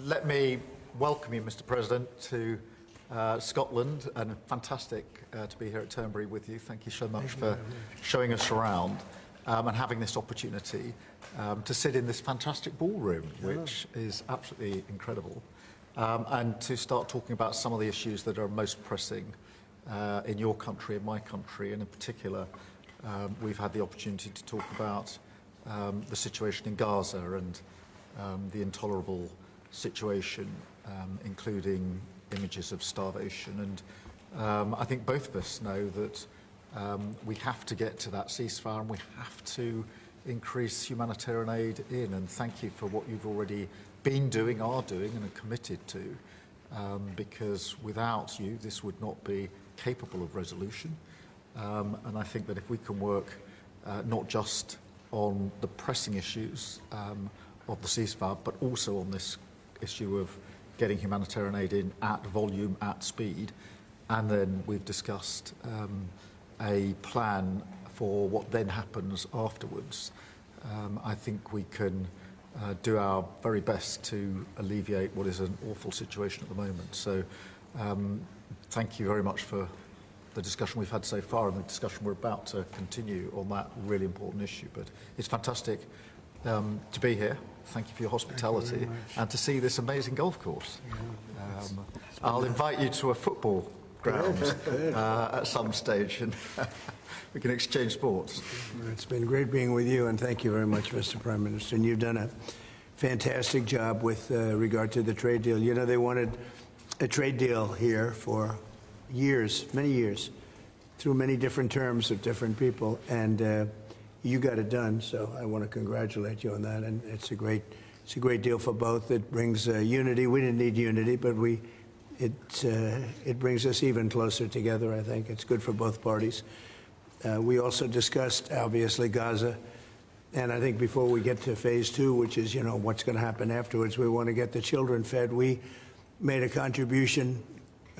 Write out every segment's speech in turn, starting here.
Let me welcome you, Mr. President, to Scotland, and fantastic to be here at Turnberry with you. Thank you so much for showing us around and having this opportunity to sit in this fantastic ballroom, which is absolutely incredible, and to start talking about some of the issues that are most pressing in your country, in my country, and in particular, we've had the opportunity to talk about the situation in Gaza and the intolerable situation, including images of starvation. And I think both of us know that we have to get to that ceasefire and we have to increase humanitarian aid in. And thank you for what you've already been doing, are doing, and are committed to, because without you, this would not be capable of resolution. And I think that if we can work not just on the pressing issues of the ceasefire, but also on this issue of getting humanitarian aid in at volume, at speed, and then we've discussed a plan for what then happens afterwards. I think we can do our very best to alleviate what is an awful situation at the moment. So thank you very much for the discussion we've had so far and the discussion we're about to continue on that really important issue. But it's fantastic to be here. Thank you for your hospitality and to see this amazing golf course. I'll invite you to a football ground at some stage and we can exchange sports. It's been great being with you, and thank you very much, Mr. Prime Minister. And you've done a fantastic job with regard to the trade deal. You know, they wanted a trade deal here for years, many years, through many different terms of different people, and you got it done. So I want to congratulate you on that, and it's a great deal for both. It brings unity. We didn't need unity, but it brings us even closer together. I think it's good for both parties. We also discussed, obviously, Gaza, and I think before we get to phase 2, which is, you know, what's going to happen afterwards, we want to get the children fed. We made a contribution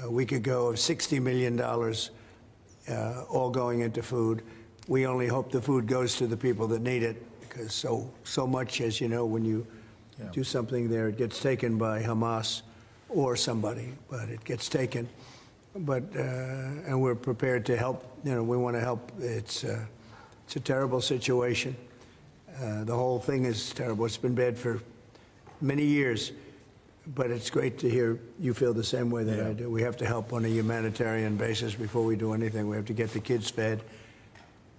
a week ago of $60 million, all going into food. We only hope the food goes to the people that need it, because so much, as you know, when you do something there, it gets taken by Hamas or somebody, but it gets taken. But and we're prepared to help. You know, we want to help. It's a terrible situation. The whole thing is terrible. It's been bad for many years. But it's great to hear you feel the same way that I do. We have to help on a humanitarian basis before we do anything. We have to get the kids fed.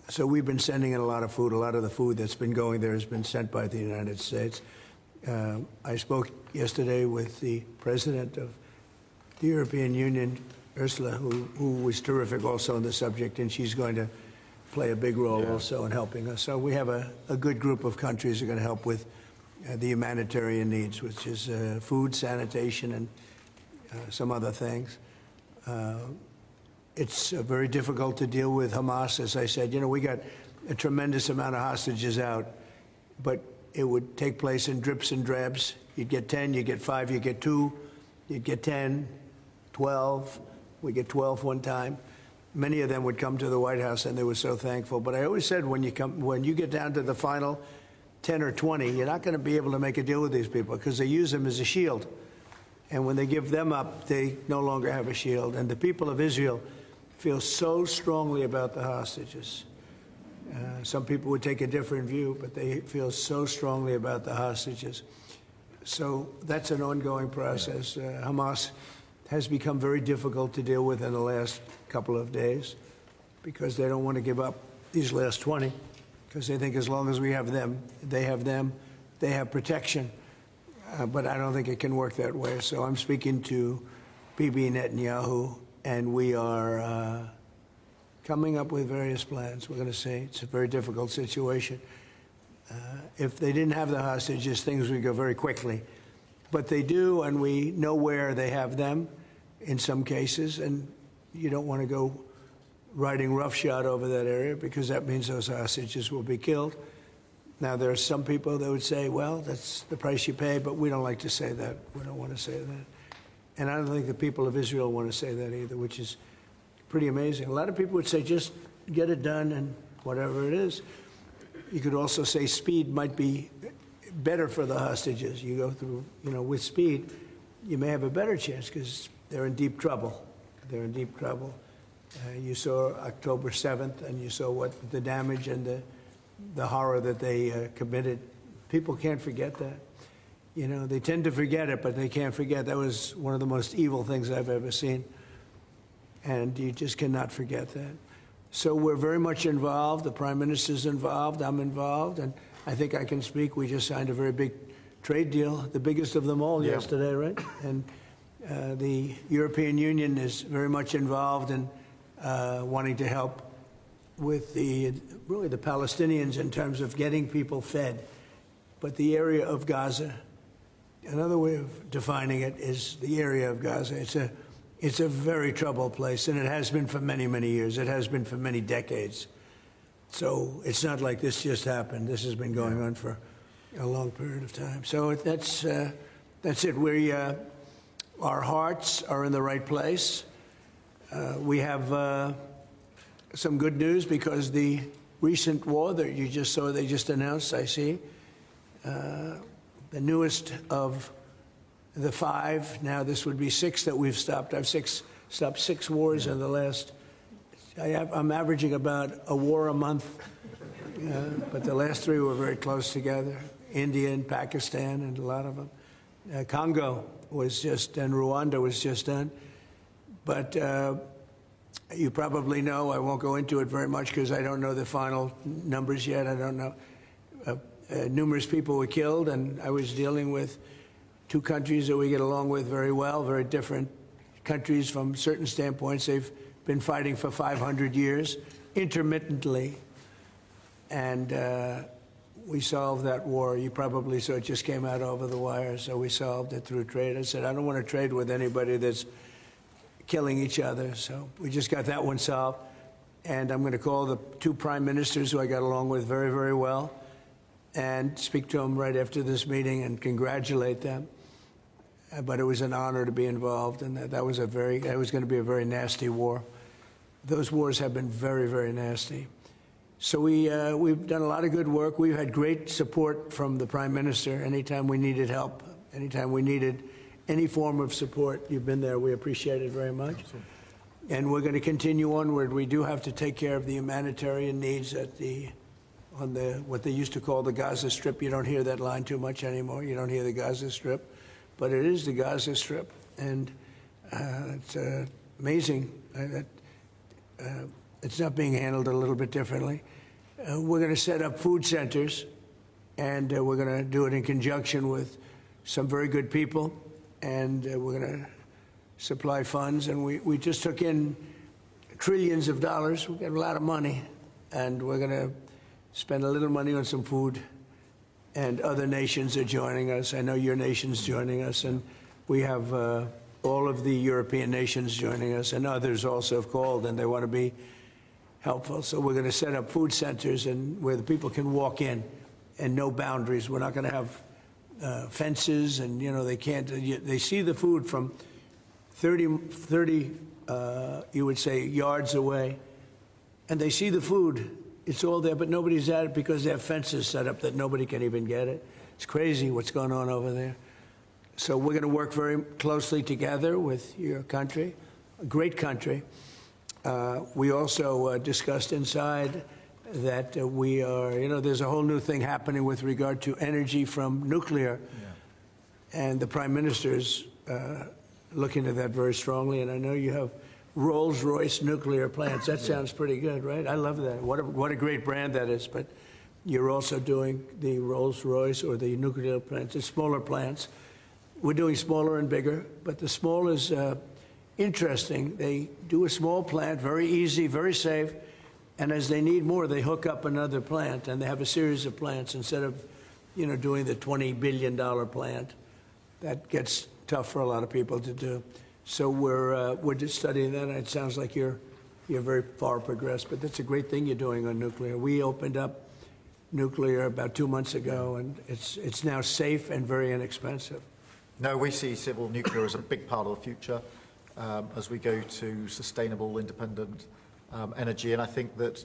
So we've been sending in a lot of food. A lot of the food that's been going there has been sent by the United States. I spoke yesterday with the president of the European Union, Ursula, who was terrific also on the subject, and she's going to play a big role also in helping us. So we have a good group of countries that are going to help with the humanitarian needs, which is food, sanitation, and some other things. It's very difficult to deal with Hamas. As I said, you know, we got a tremendous amount of hostages out, but it would take place in drips and drabs. You'd get 10, you get 5, you get 2, you'd get 10, 12. We get 12 one time. Many of them would come to the White House, and they were so thankful. But I always said, when you get down to the final 10 or 20, you're not going to be able to make a deal with these people because they use them as a shield. And when they give them up, they no longer have a shield. And the people of Israel feel so strongly about the hostages. Some people would take a different view, but they feel so strongly about the hostages. So that's an ongoing process. Hamas has become very difficult to deal with in the last couple of days because they don't want to give up these last 20. Because they think as long as we have them, they have protection. But I don't think it can work that way. So I'm speaking to Bibi Netanyahu, and we are coming up with various plans. We're going to see. It's a very difficult situation. If they didn't have the hostages, things would go very quickly. But they do, and we know where they have them in some cases, and you don't want to go riding roughshod over that area because that means those hostages will be killed. Now, there are some people that would say, well, that's the price you pay, but we don't like to say that. We don't want to say that. And I don't think the people of Israel want to say that either, which is pretty amazing. A lot of people would say, just get it done and whatever it is. You could also say speed might be better for the hostages. You go through, with speed, you may have a better chance because they're in deep trouble. They're in deep trouble. You saw October 7th, and you saw what the damage and the horror that they committed. People can't forget that. They tend to forget it, but they can't forget. That was one of the most evil things I've ever seen. And you just cannot forget that. So we're very much involved. The Prime Minister's involved. I'm involved. And I think I can speak. We just signed a very big trade deal, the biggest of them all yesterday, right? And the European Union is very much involved in wanting to help with really the Palestinians in terms of getting people fed. But the area of Gaza, another way of defining it is the area of Gaza. It's a very troubled place, and it has been for many, many years. It has been for many decades. So it's not like this just happened. This has been going on for a long period of time. So that's it. Our hearts are in the right place. We have some good news because the recent war that you just saw, they just announced, I see, the newest of the 5, now this would be 6 that we've stopped. I've stopped 6 wars in the last, I'm averaging about a war a month, but the last 3 were very close together. India and Pakistan and a lot of them. Congo was just, and Rwanda was just done. But you probably know, I won't go into it very much because I don't know the final numbers yet. I don't know. Numerous people were killed, and I was dealing with 2 countries that we get along with very well, very different countries from certain standpoints. They've been fighting for 500 years, intermittently, and we solved that war. You probably saw it just came out over the wire, so we solved it through trade. I said, I don't want to trade with anybody that's killing each other, so we just got that one solved. And I'm going to call the 2 prime ministers who I got along with very, very well and speak to them right after this meeting and congratulate them. But it was an honor to be involved, and that was going to be a very nasty war. Those wars have been very, very nasty. So we've done a lot of good work. We've had great support from the Prime Minister anytime we needed help, anytime we needed any form of support. You've been there. We appreciate it very much. And we're going to continue onward. We do have to take care of the humanitarian needs on what they used to call the Gaza Strip. You don't hear that line too much anymore. You don't hear the Gaza Strip. But it is the Gaza Strip. And it's amazing that it's not being handled a little bit differently. We're going to set up food centers, and we're going to do it in conjunction with some very good people, and we're going to supply funds. And we just took in trillions of dollars. We got a lot of money, and we're going to spend a little money on some food. And other nations are joining us. I know your nation's joining us, and we have all of the European nations joining us, and others also have called, and they want to be helpful. So we're going to set up food centers and where the people can walk in and no boundaries. We're not going to have fences, and they can't. They see the food from 30 you would say yards away, and they see the food. It's all there, but nobody's at it because they have fences set up that nobody can even get it. It's crazy what's going on over there. So we're going to work very closely together with your country, a great country. We also discussed inside that we are, there's a whole new thing happening with regard to energy from nuclear. Yeah. And the Prime Minister's looking at that very strongly. And I know you have Rolls-Royce nuclear plants. That sounds pretty good, right? I love that. What a great brand that is. But you're also doing the Rolls-Royce or the nuclear plants, the smaller plants. We're doing smaller and bigger, but the small is interesting. They do a small plant, very easy, very safe, and as they need more, they hook up another plant, and they have a series of plants instead of, doing the $20 billion plant. That gets tough for a lot of people to do. So we're just studying that, and it sounds like you're very far progressed, but that's a great thing you're doing on nuclear. We opened up nuclear about 2 months ago, and it's now safe and very inexpensive. No, we see civil nuclear as a big part of the future as we go to sustainable, independent energy. And I think that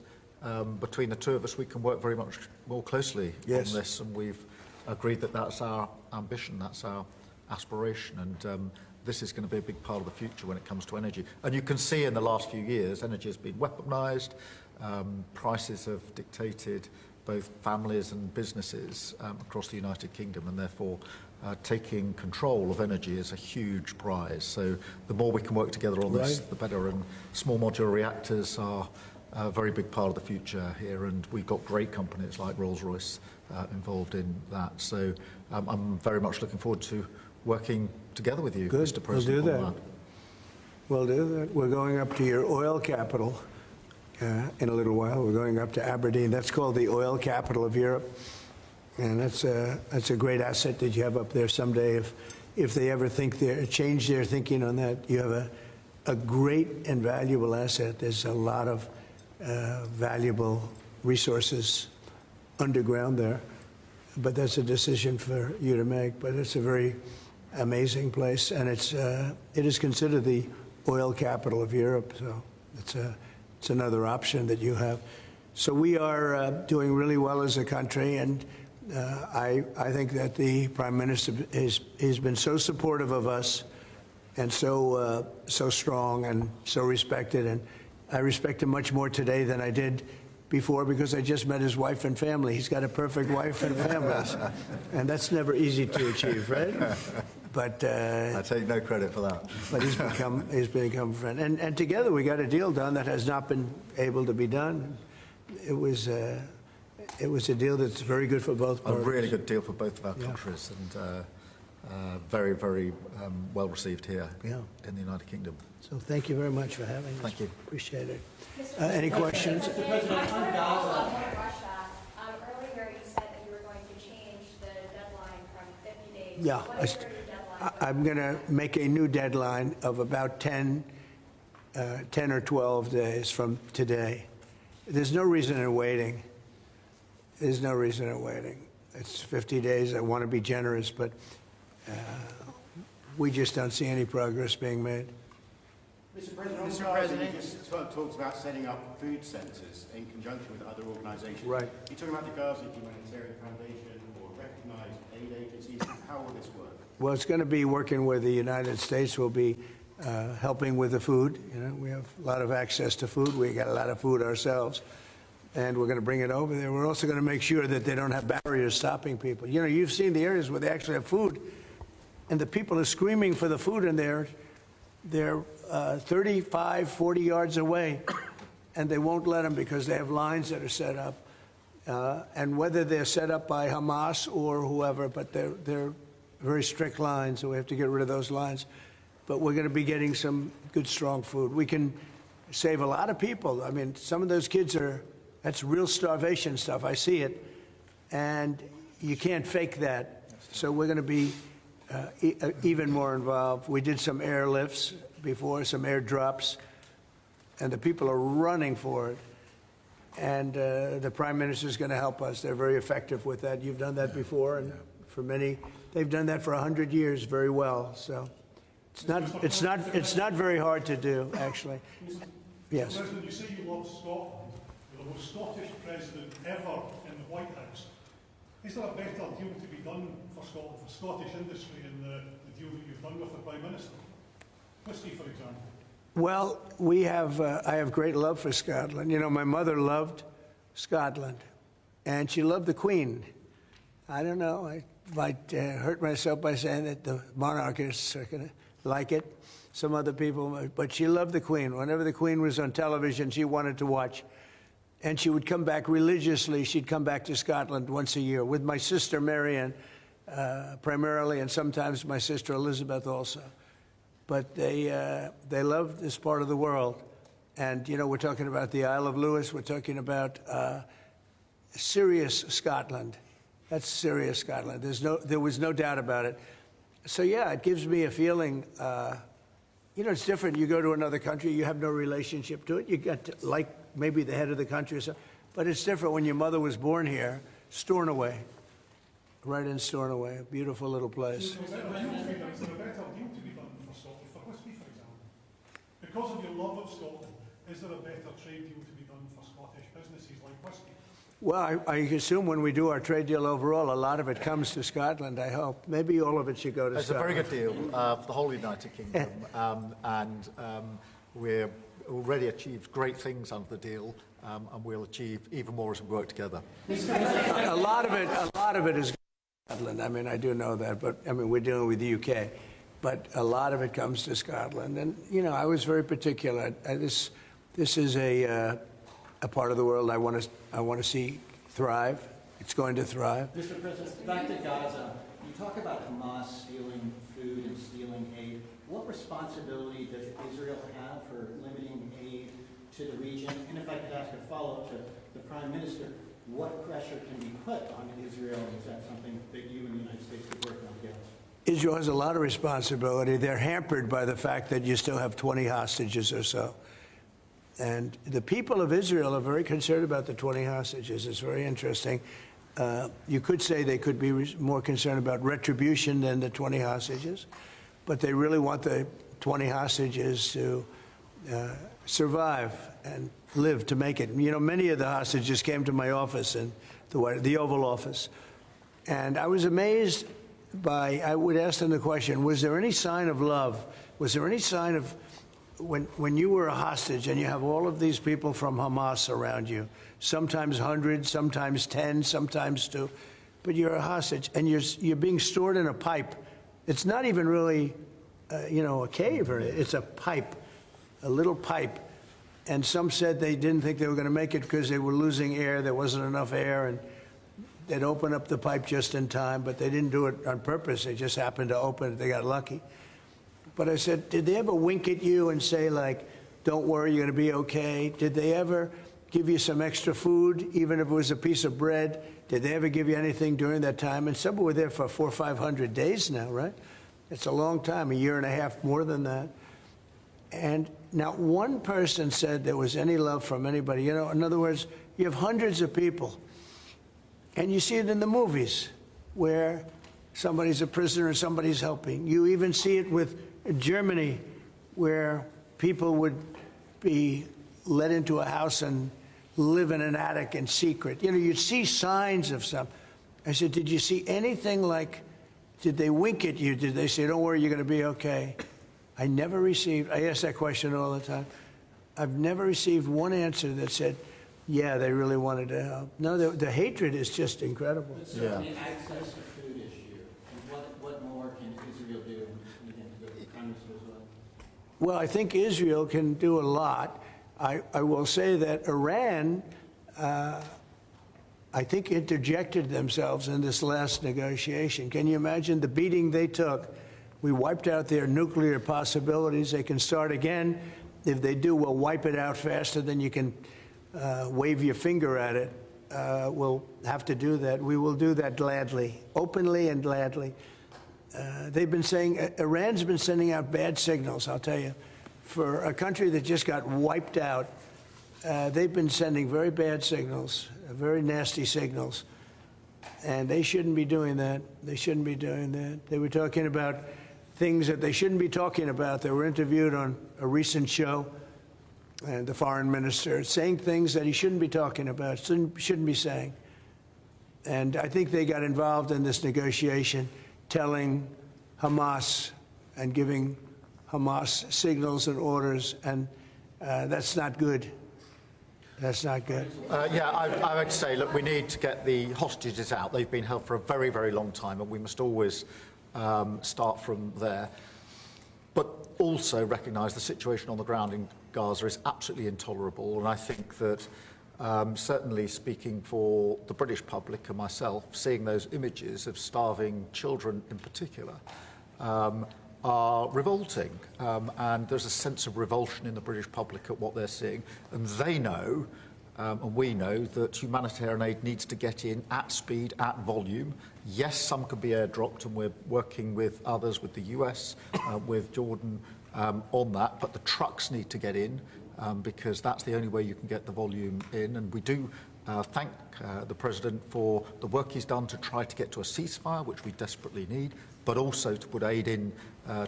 between the 2 of us, we can work very much more closely on this. And we've agreed that that's our ambition, that's our aspiration, and this is going to be a big part of the future when it comes to energy. And you can see in the last few years, energy has been weaponised, prices have dictated both families and businesses across the United Kingdom, and therefore taking control of energy is a huge prize. So the more we can work together on this, the better. And small modular reactors are a very big part of the future here, and we've got great companies like Rolls-Royce involved in that. So I'm very much looking forward to working together with you, Mr. President. We'll do that. We'll do that. We're going up to your oil capital in a little while. We're going up to Aberdeen. That's called the oil capital of Europe. And that's a great asset that you have up there someday. If they ever change their thinking on that, you have a great and valuable asset. There's a lot of valuable resources underground there. But that's a decision for you to make. But it's a very amazing place, and it is considered the oil capital of Europe. So it's another option that you have. So we are doing really well as a country, and I think that the Prime Minister has been so supportive of us, and so strong and so respected, and I respect him much more today than I did before, because I just met his wife and family. He's got a perfect wife and family, and that's never easy to achieve, right? But I take no credit for that. But he's become a friend, and together we got a deal done that has not been able to be done. It was a deal that's very good for both parties. A really good deal for both of our countries, and very, very well received here in the United Kingdom. So thank you very much for having us. Thank you. Appreciate it. Any questions? Mr. President, on Gaza. Earlier you said that you were going to change the deadline from 50 days. Yeah. What is your new deadline? I'm going to make a new deadline of about 10 or 12 days from today. There's no reason in waiting. There's no reason in waiting. It's 50 days. I want to be generous, but we just don't see any progress being made. Mr. President, you just talked about setting up food centres in conjunction with other organisations. Right. You're talking about the Gaza Humanitarian Foundation or recognised aid agencies. How will this work? Well, it's going to be working with the United States. We'll be helping with the food. You know, we have a lot of access to food. We got a lot of food ourselves, and we're going to bring it over there. We're also going to make sure that they don't have barriers stopping people. You know, you've seen the areas where they actually have food, and the people are screaming for the food, and they're 35, 40 yards away, and they won't let them because they have lines that are set up. And whether they're set up by Hamas or whoever, but they're very strict lines, so we have to get rid of those lines. But we're going to be getting some good, strong food. We can save a lot of people. I mean, some of those kids that's real starvation stuff. I see it. And you can't fake that. So we're going to be even more involved. We did some airlifts before, some airdrops, and the people are running for it. And the Prime Minister is going to help us. They're very effective with that. You've done that before, and for many, they've done that for 100 years very well. So it's not very hard to do, actually. Yes. President, you say you love Scotland. You're the most Scottish president ever in the White House. Is there a better deal to be done for Scotland, for Scottish industry, in the deal that you've done with the Prime Minister? Whisky, for example. Well, I have great love for Scotland. You know, my mother loved Scotland, and she loved the Queen. I don't know, I might hurt myself by saying that the monarchists are going to like it, some other people, but she loved the Queen. Whenever the Queen was on television, she wanted to watch. And she would come back religiously. She'd come back to Scotland once a year with my sister Marianne, primarily, and sometimes my sister Elizabeth also. But they love this part of the world. And, you know, we're talking about the Isle of Lewis. We're talking about serious Scotland. That's serious Scotland. There was no doubt about it. So, yeah, it gives me a feeling, you know, it's different. You go to another country, you have no relationship to it. You get to like maybe the head of the country or something. But it's different when your mother was born here, Stornoway, right in Stornoway, a beautiful little place. Is there a better deal to be done for Scotland, for whisky, for example? Because of your love of Scotland, is there a better trade deal to be done for Scottish businesses like whisky? Well, I assume when we do our trade deal overall, a lot of it comes to Scotland, I hope. Maybe all of it should go to It's a Scotland. very good deal for the whole United Kingdom, and we're already achieved great things under the deal, and we'll achieve even more as we work together. A lot of it is Scotland. I mean, I do know that, but I mean, we're dealing with the UK, but a lot of it comes to Scotland. And you know, I was very particular. This is a part of the world I want to see thrive. It's going to thrive. Mr. President, back to Gaza. You talk about Hamas stealing food and stealing aid. What responsibility does Israel have for limiting aid to the region? And if I could ask a follow-up to the Prime Minister, what pressure can be put on Israel? Is that something that you and the United States could work on together? Israel has a lot of responsibility. They're hampered by the fact that you still have 20 hostages or so. And the people of Israel are very concerned about the 20 hostages. It's very interesting. You could say they could be more concerned about retribution than the 20 hostages, but they really want the 20 hostages to survive and live to make it. You know, many of the hostages came to my office in the Oval Office, and I was amazed by, I would ask them the question, was there any sign of love? Was there any sign of, when you were a hostage and you have all of these people from Hamas around you, sometimes 100, sometimes 10, sometimes 2, but you're a hostage and you're being stored in a pipe. It's not even really, you know, a cave or anything. It's a pipe, a little pipe. And some said they didn't think they were going to make it because they were losing air. There wasn't enough air, and they'd open up the pipe just in time, but they didn't do it on purpose. They just happened to open it. They got lucky. But I said, did they ever wink at you and say, like, don't worry, you're going to be okay? Did they ever give you some extra food, even if it was a piece of bread? Did they ever give you anything during that time? And some were there for 400 or 500 days now, right? It's a long time, a year and a half, more than that. And not one person said there was any love from anybody. You know, in other words, you have hundreds of people, and you see it in the movies where somebody's a prisoner and somebody's helping. You even see it with Germany, where people would be let into a house and live in an attic in secret. You know, you'd see signs of some. I said, did you see anything like, did they wink at you? Did they say, don't worry, you're going to be okay? I never received, I ask that question all the time. I've never received one answer that said, yeah, they really wanted to help. No, the hatred is just incredible. But certainly access to food issue. And what more can Israel do? Well, I think Israel can do a lot. I will say that Iran, I think, interjected themselves in this last negotiation. Can you imagine the beating they took? We wiped out their nuclear possibilities. They can start again. If they do, we'll wipe it out faster than you can wave your finger at it. We'll have to do that. We will do that gladly, openly and gladly. They've been saying, Iran's been sending out bad signals, I'll tell you. For a country that just got wiped out, they've been sending very bad signals, very nasty signals. And they shouldn't be doing that. They shouldn't be doing that. They were talking about things that they shouldn't be talking about. They were interviewed on a recent show, and the foreign minister saying things that he shouldn't be talking about, shouldn't be saying. And I think they got involved in this negotiation, telling Hamas and giving Hamas signals and orders, and that's not good. That's not good. Yeah, I would say, look, we need to get the hostages out. They've been held for a very, very long time, and we must always start from there. But also recognise the situation on the ground in Gaza is absolutely intolerable, and I think that certainly speaking for the British public and myself, seeing those images of starving children in particular are revolting, and there's a sense of revulsion in the British public at what they're seeing, and they know, and we know, that humanitarian aid needs to get in at speed, at volume. Yes, some could be airdropped, and we're working with others, with the US, with Jordan on that, but the trucks need to get in, because that's the only way you can get the volume in, and we do thank the President for the work he's done to try to get to a ceasefire, which we desperately need, but also to put aid in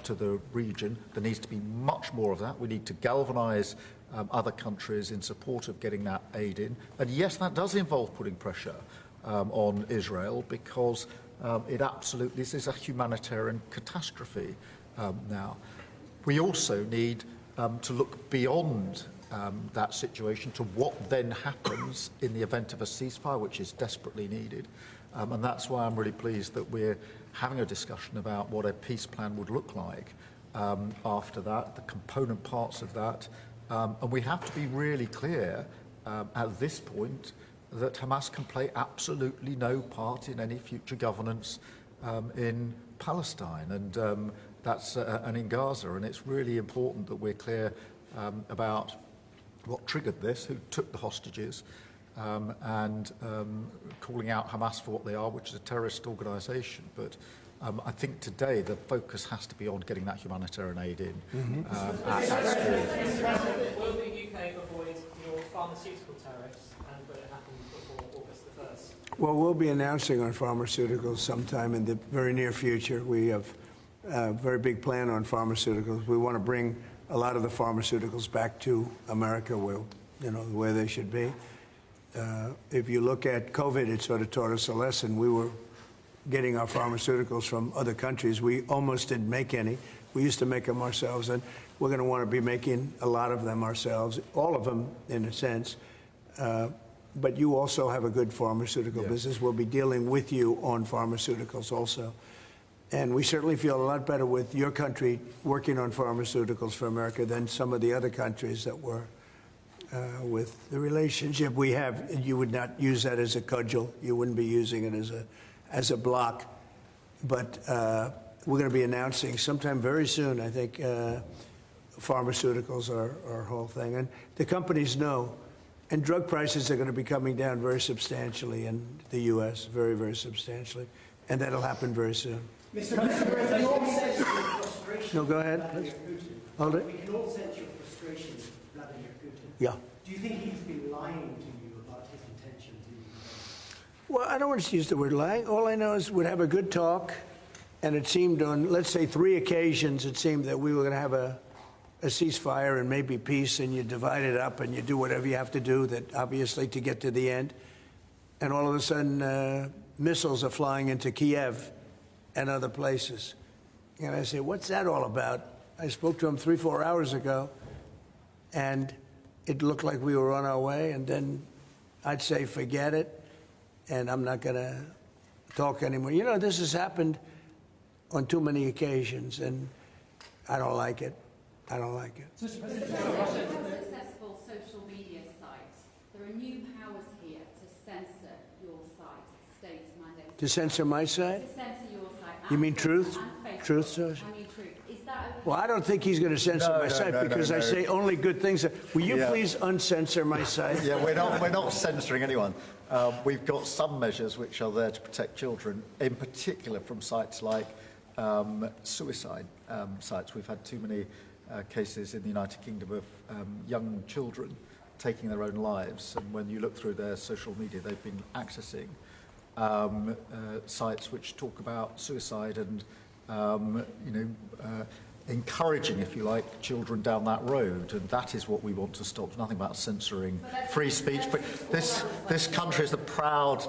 to the region. There needs to be much more of that. We need to galvanise other countries in support of getting that aid in. And yes, that does involve putting pressure on Israel, because this is a humanitarian catastrophe now. We also need to look beyond that situation to what then happens in the event of a ceasefire, which is desperately needed. And that's why I'm really pleased that we're having a discussion about what a peace plan would look like after that, the component parts of that. And we have to be really clear at this point that Hamas can play absolutely no part in any future governance in Palestine and and in Gaza. And it's really important that we're clear about what triggered this, who took the hostages, and calling out Hamas for what they are, which is a terrorist organisation. But I think today the focus has to be on getting that humanitarian aid in. Will the UK avoid your pharmaceutical tariffs, and will it happen before August the 1st? Well, we'll be announcing on pharmaceuticals sometime in the very near future. We have a very big plan on pharmaceuticals. We want to bring a lot of the pharmaceuticals back to America, where they should be. If you look at COVID, it sort of taught us a lesson. We were getting our pharmaceuticals from other countries. We almost didn't make any. We used to make them ourselves, and we're going to want to be making a lot of them ourselves, all of them in a sense. But you also have a good pharmaceutical business. We'll be dealing with you on pharmaceuticals also. And we certainly feel a lot better with your country working on pharmaceuticals for America than some of the other countries that were with the relationship we have. You would not use that as a cudgel. You wouldn't be using it as a block. But we're going to be announcing sometime very soon, I think, pharmaceuticals are our whole thing. And the companies know. And drug prices are going to be coming down very substantially in the U.S., very, very substantially. And that'll happen very soon. Mr. President, we can all sense your frustration. No, go ahead. Vladimir Putin. Hold it. We can all sense your frustration with Vladimir Putin. Yeah. Do you think he's been lying to you about his intentions in Ukraine? Well, I don't want to use the word lying. All I know is we'd have a good talk, and it seemed on, let's say, 3 occasions, it seemed that we were going to have a ceasefire and maybe peace, and you divide it up and you do whatever you have to do, that obviously to get to the end. And all of a sudden, missiles are flying into Kiev and other places. And I say, what's that all about? I spoke to him 3-4 hours ago, and it looked like we were on our way. And then I'd say, forget it, and I'm not going to talk anymore. You know, this has happened on too many occasions, and I don't like it. I don't like it. Successful social media sites. There are new powers here to censor your site, state mandates. To censor my site? To censor your site. You mean Truth? Truth Social? I mean Truth. Is that okay? Well, I don't think he's going to censor my site because I say only good things. Will you please uncensor my site? Yeah, we're not censoring anyone. We've got some measures which are there to protect children, in particular from sites like suicide sites. We've had too many cases in the United Kingdom of young children taking their own lives, and when you look through their social media, they've been accessing sites which talk about suicide and encouraging, if you like, children down that road, and that is what we want to stop. There's nothing about censoring free speech. But this country is the proud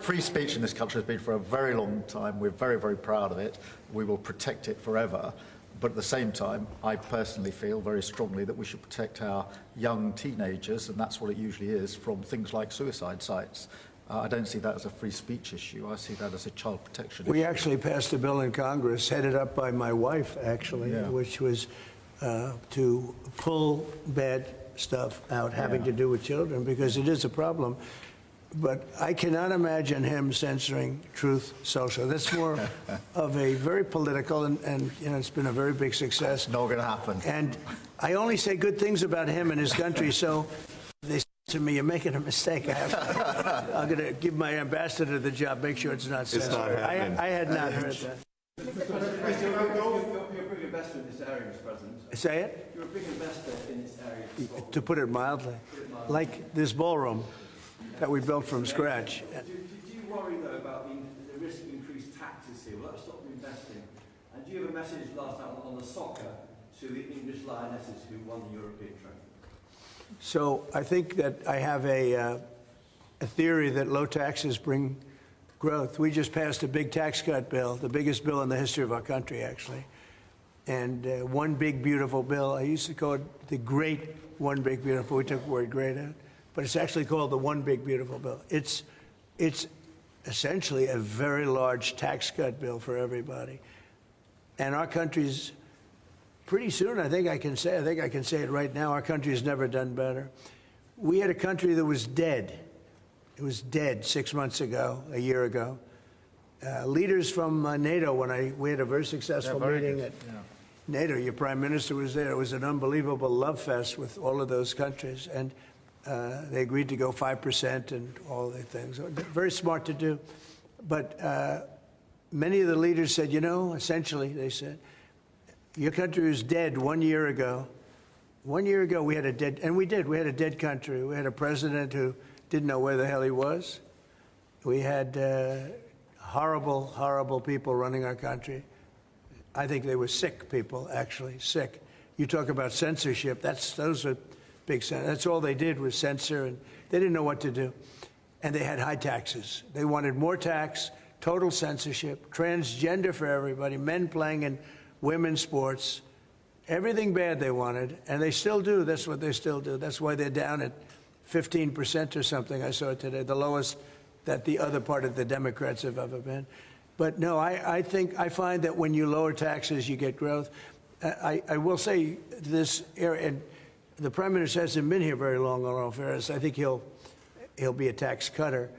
free speech in this country has been for a very long time. We're very, very proud of it. We will protect it forever. But at the same time, I personally feel very strongly that we should protect our young teenagers, and that's what it usually is, from things like suicide sites. I don't see that as a free speech issue. I see that as a child protection issue. We actually passed a bill in Congress, headed up by my wife, actually, which was to pull bad stuff out having to do with children, because it is a problem. But I cannot imagine him censoring Truth Social. That's more of a very political, and it's been a very big success. Not going to happen. And I only say good things about him and his country, so they say to me, you're making a mistake. I'm going to give my ambassador the job, make sure it's not censored. It's not happening. I had not heard that. You're a big investor in this area, Mr. President. Say it? You're a big investor in this area. To put it mildly. Like this ballroom that we built from scratch. Do you worry, though, about the risk of increased taxes here? Will that stop you investing? And do you have a message last time on the soccer to the English lionesses who won the European trophy? So I think that I have a theory that low taxes bring growth. We just passed a big tax cut bill, the biggest bill in the history of our country, actually. And one big, beautiful bill. I used to call it the great one big, beautiful. We took the word great out. But it's actually called the one big, beautiful bill. It's essentially a very large tax cut bill for everybody. And our country's, pretty soon, I think I can say it right now, our country has never done better. We had a country that was dead. It was dead 6 months ago, a year ago. Leaders from NATO, we had a very successful meeting at NATO. Your prime minister was there. It was an unbelievable love fest with all of those countries. And they agreed to go 5% and all the things. Very smart to do. But many of the leaders said, you know, essentially, they said, your country was dead 1 year ago. 1 year ago, we had a dead, and we did. We had a dead country. We had a president who didn't know where the hell he was. We had horrible, horrible people running our country. I think they were sick people, actually, sick. You talk about censorship, those are big, that's all they did was censor, and they didn't know what to do. And they had high taxes. They wanted more tax, total censorship, transgender for everybody, men playing in women's sports, everything bad they wanted, and they still do. That's what they still do. That's why they're down at 15% or something, I saw it today, the lowest that the other part of the Democrats have ever been. But no, I find that when you lower taxes, you get growth. I will say this area, and the Prime Minister hasn't been here very long, in all fairness. I think he'll be a tax cutter.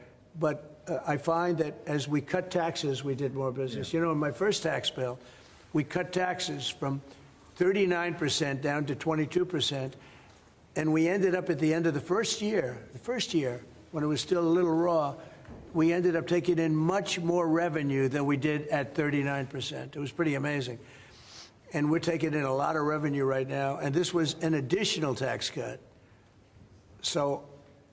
But I find that as we cut taxes, we did more business. Yeah. You know, in my first tax bill, we cut taxes from 39% down to 22%. And we ended up at the end of the first year, when it was still a little raw, we ended up taking in much more revenue than we did at 39%. It was pretty amazing. And we're taking in a lot of revenue right now. And this was an additional tax cut. So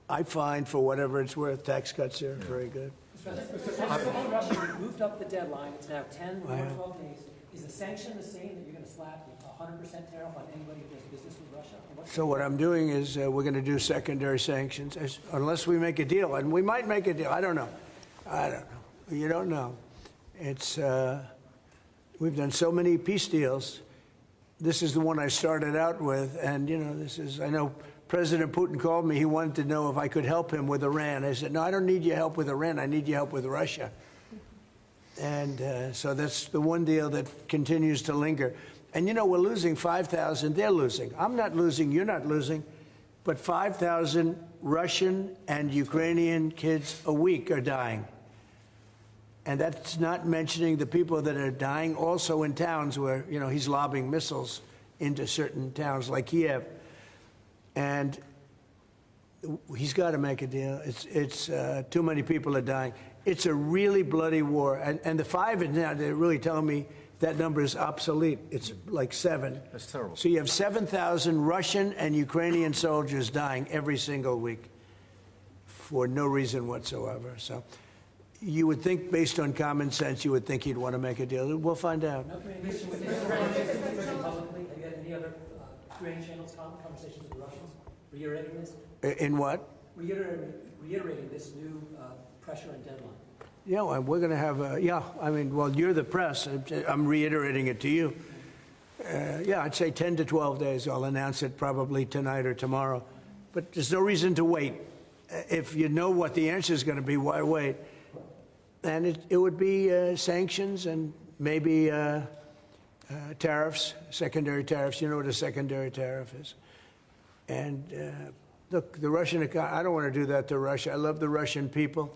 I find, for whatever it's worth, tax cuts are very good. Russia moved up the deadline. It's now 10 or 12 days. Is the sanction the same, that you're going to slap 100% tariff on anybody who does business with Russia? So what I'm doing is we're going to do secondary sanctions, unless we make a deal. And we might make a deal. I don't know. You don't know. It's we've done so many peace deals. This is the one I started out with. And, you know, I know President Putin called me. He wanted to know if I could help him with Iran. I said, no, I don't need your help with Iran. I need your help with Russia. And so that's the one deal that continues to linger. And, you know, we're losing 5,000. They're losing. I'm not losing. You're not losing. But 5,000 Russian and Ukrainian kids a week are dying. And that's not mentioning the people that are dying also in towns where, you know, he's lobbing missiles into certain towns like Kiev. And he's got to make a deal. It's too many people are dying. It's a really bloody war. And the 5 is now, they're really telling me that number is obsolete. It's like 7. That's terrible. So you have 7,000 Russian and Ukrainian soldiers dying every single week for no reason whatsoever. So you would think, based on common sense, you would think he'd want to make a deal. We'll find out. Publicly, have you had any other Ukrainian channels conversations with the Russians reiterating this? In what? Reiterating this new pressure and deadline. Yeah, well, we're going to have I mean, well, you're the press. I'm reiterating it to you. Yeah, I'd say 10 to 12 days. I'll announce it probably tonight or tomorrow. But there's no reason to wait. If you know what the answer is going to be, why wait? And it would be sanctions and maybe tariffs, secondary tariffs. You know what a secondary tariff is. And look, the Russian economy, I don't want to do that to Russia. I love the Russian people.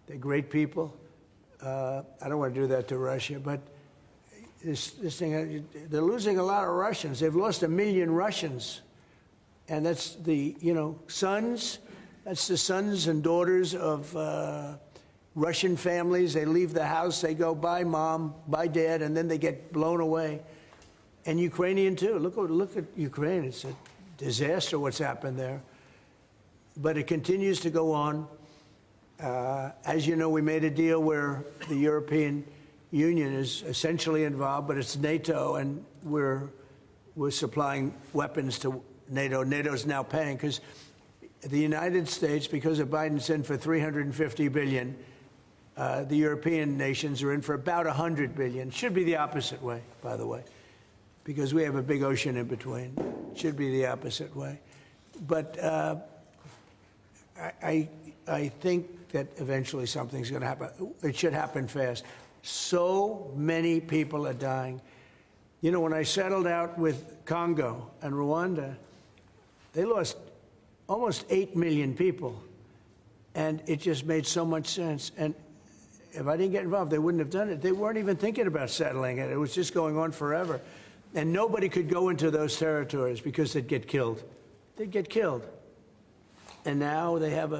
They're great people. I don't want to do that to Russia. But this thing, they're losing a lot of Russians. They've lost 1 million Russians. And that's the, you know, sons. That's the sons and daughters of Russian families. They leave the house. They go, bye, Mom, bye, Dad, and then they get blown away. And Ukrainian, too. Look at Ukraine. It's a disaster what's happened there. But it continues to go on. As you know, we made a deal where the European Union is essentially involved, but it's NATO, and we're we're supplying weapons to NATO. NATO's now paying because the United States, because of Biden's in for $350 billion, the European nations are in for about $100 billion. Should be the opposite way, by the way, because we have a big ocean in between. Should be the opposite way. But I think that eventually something's going to happen. It should happen fast. So many people are dying. You know, when I settled out with Congo and Rwanda, they lost almost 8 million people. And it just made so much sense. And if I didn't get involved, they wouldn't have done it. They weren't even thinking about settling it. It was just going on forever. And nobody could go into those territories because they'd get killed. They'd get killed. And now they have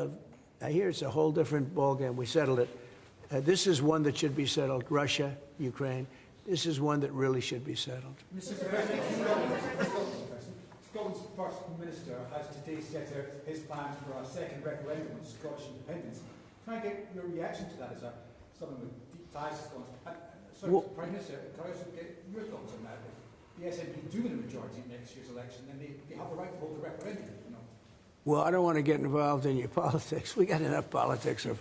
I hear it's a whole different ballgame. We settled it. This is one that should be settled. Russia, Ukraine. This is one that really should be settled. Mr. President, Scotland's First Minister has today set out his plans for a second referendum on Scottish independence. Can I get your reaction to that as someone with deep ties to Scotland? Prime Minister, can I also get your thoughts on that? If the SNP do win a majority in next year's election, then they have the right to hold the referendum, you know? Well, I don't want to get involved in your politics. We got enough politics of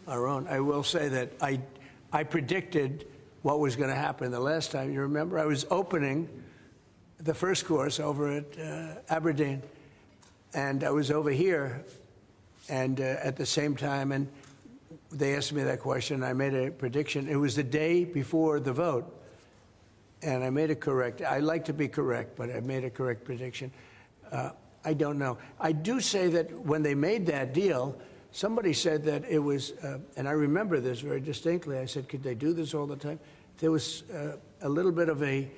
our own. I will say that I predicted what was going to happen the last time. You remember, I was opening the first course over at Aberdeen, and I was over here, and at the same time, and they asked me that question. I made a prediction. It was the day before the vote, and I made it correct. I like to be correct, but I made a correct prediction. I don't know. I do say that when they made that deal, somebody said that it was, and I remember this very distinctly. I said, could they do this all the time? There was a little bit of a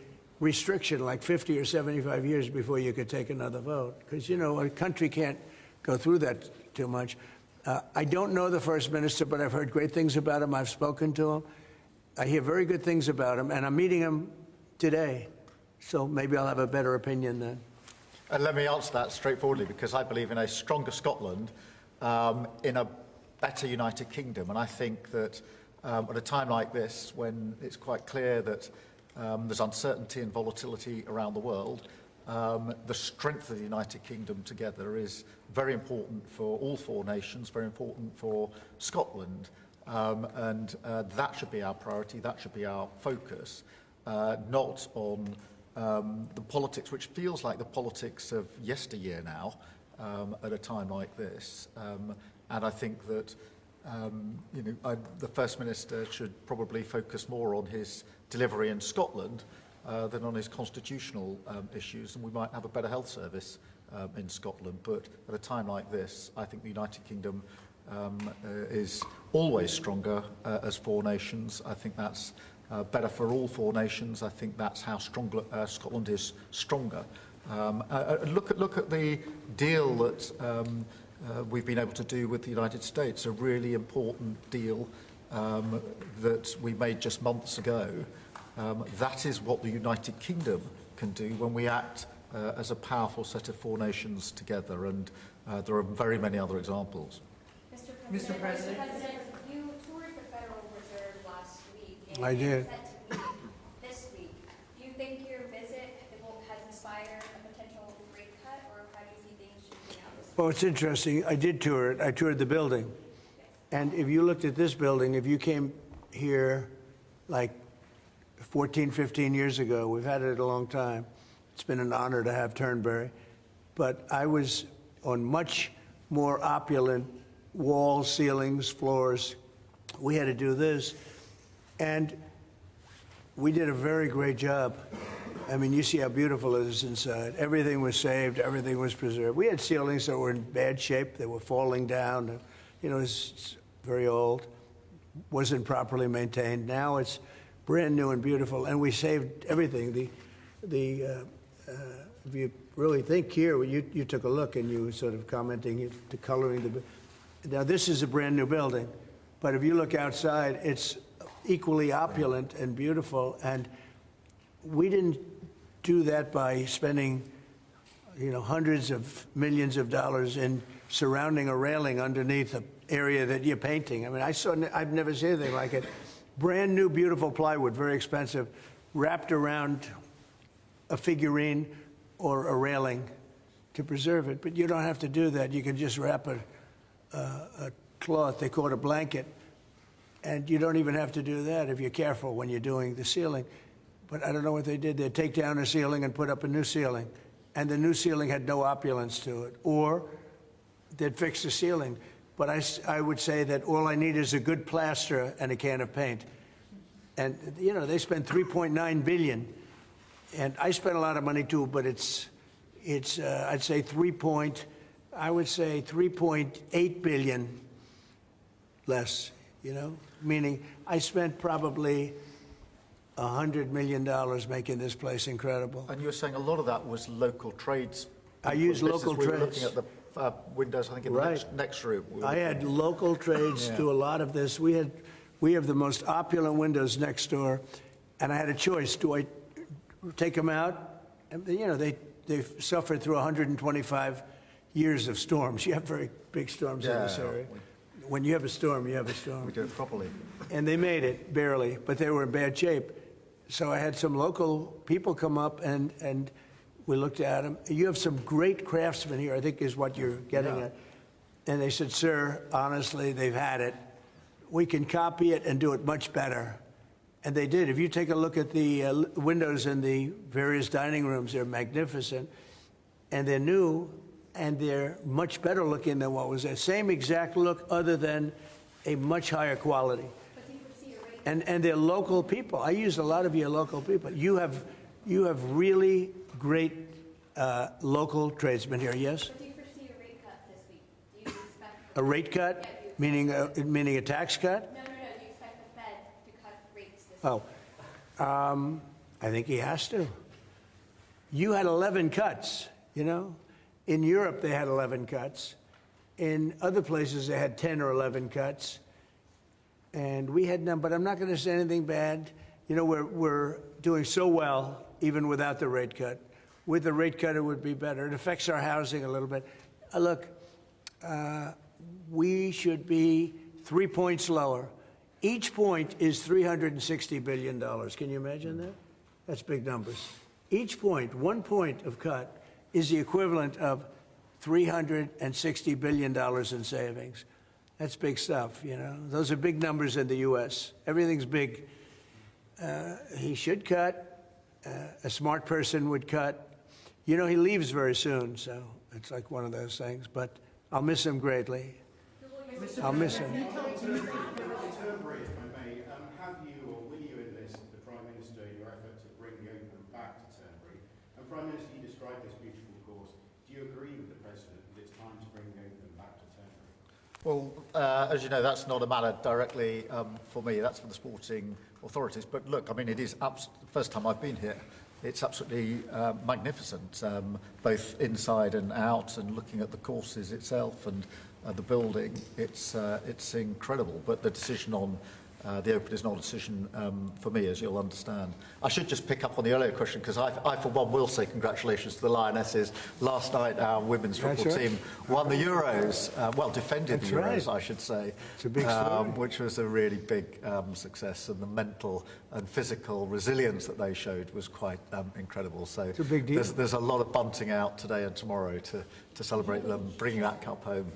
restriction, like 50 or 75 years before you could take another vote. Because, you know, a country can't go through that too much. I don't know the First Minister, but I've heard great things about him. I've spoken to him. I hear very good things about him, and I'm meeting him today. So maybe I'll have a better opinion then. And let me answer that straightforwardly, because I believe in a stronger Scotland, in a better United Kingdom. And I think that at a time like this, when it's quite clear that there's uncertainty and volatility around the world, the strength of the United Kingdom together is very important for all four nations, very important for Scotland. And that should be our priority, that should be our focus, not on the politics, which feels like the politics of yesteryear now, at a time like this. And I think that the First Minister should probably focus more on his delivery in Scotland than on his constitutional issues, and we might have a better health service in Scotland. But at a time like this, I think the United Kingdom is always stronger as four nations. I think that's better for all four nations. I think that's how Scotland is stronger. Look at the deal that we've been able to do with the United States, a really important deal that we made just months ago. That is what the United Kingdom can do when we act as a powerful set of four nations together, and there are very many other examples. Mr. President, you toured the Federal Reserve last week. And I did. Set to meet this week. Do you think your visit has inspired a potential rate cut, or how do you see things shaping out this week? Well, it's interesting. I did tour it. I toured the building. And if you looked at this building, if you came here like 14, 15 years ago, we've had it a long time. It's been an honor to have Turnberry. But I was on much more opulent walls, ceilings, floors. We had to do this. And we did a very great job. I mean, you see how beautiful it is inside. Everything was saved. Everything was preserved. We had ceilings that were in bad shape. They were falling down. You know, it's very old. Wasn't properly maintained. Now it's brand new and beautiful. And we saved everything. If you really think here, you took a look and you were sort of commenting to coloring the. Now, this is a brand new building, but if you look outside, it's equally opulent and beautiful. And we didn't do that by spending, hundreds of millions of dollars in surrounding a railing underneath the area that you're painting. I mean, I've never seen anything like it. Brand new, beautiful plywood, very expensive, wrapped around a figurine or a railing to preserve it. But you don't have to do that. You can just wrap a cloth, they call it a blanket, and you don't even have to do that if you're careful when you're doing the ceiling. But I don't know what they did. They'd take down a ceiling and put up a new ceiling, and the new ceiling had no opulence to it. Or they'd fix the ceiling. But I would say that all I need is a good plaster and a can of paint. And, you know, they spent $3.9 billion. And I spent a lot of money, too, but it's I'd say 3.8 billion less, you know, meaning I spent probably $100 million making this place incredible. And you were saying a lot of that was local trades. I used local We were trades. looking at the windows, I think, in Right. the next room. I had local trades do a lot of this. We have the most opulent windows next door, and I had a choice. Do I take them out? And, you know, they've suffered through 125 years of storms. You have very big storms in this area. When you have a storm, you have a storm. We do it properly. And they made it, barely, but they were in bad shape. So I had some local people come up, and we looked at them. You have some great craftsmen here, I think is what you're getting at. And they said, sir, honestly, they've had it. We can copy it and do it much better. And they did. If you take a look at the windows in the various dining rooms, they're magnificent. And they're new, and they're much better looking than what was there. Same exact look, other than a much higher quality. And they're local people. I use a lot of your local people. You have really great local tradesmen here, yes? But do you foresee a rate cut this week? Do you expect A rate cut? Yeah, Meaning a tax cut? No. Do you expect the Fed to cut rates this week? Oh, I think he has to. You had 11 cuts, you know? In Europe, they had 11 cuts. In other places, they had 10 or 11 cuts. And we had none, but I'm not going to say anything bad. You know, we're doing so well, even without the rate cut. With the rate cut, it would be better. It affects our housing a little bit. Look, we should be 3 points lower. Each point is $360 billion. Can you imagine that? That's big numbers. Each point, 1 point of cut, is the equivalent of $360 billion in savings. That's big stuff, you know. Those are big numbers in the U.S. Everything's big. He should cut. A smart person would cut. You know, he leaves very soon, so it's like one of those things. But I'll miss him greatly. I'll miss him. Turnbury, if I may, have you or will you enlist the Prime Minister in your effort to bring the open back to Turnbury? And Prime Minister, you described this beautiful course. Do you agree with the President that it's time to bring the open back to Turnbury? Well, as you know, that's not a matter directly for me. That's for the sporting authorities. But look, I mean, it is the first time I've been here. It's absolutely magnificent, both inside and out, and looking at the courses itself and the building. It's incredible. But the decision on the Open is not a decision for me, as you'll understand. I should just pick up on the earlier question, because I, for one, will say congratulations to the Lionesses. Last night, our women's football team won the Euros, well, defended the Euros, I should say, it's a big story. which was a really big success, and the mental and physical resilience that they showed was quite incredible. So it's a big deal. There's a lot of bunting out today and tomorrow to celebrate them bringing that cup home.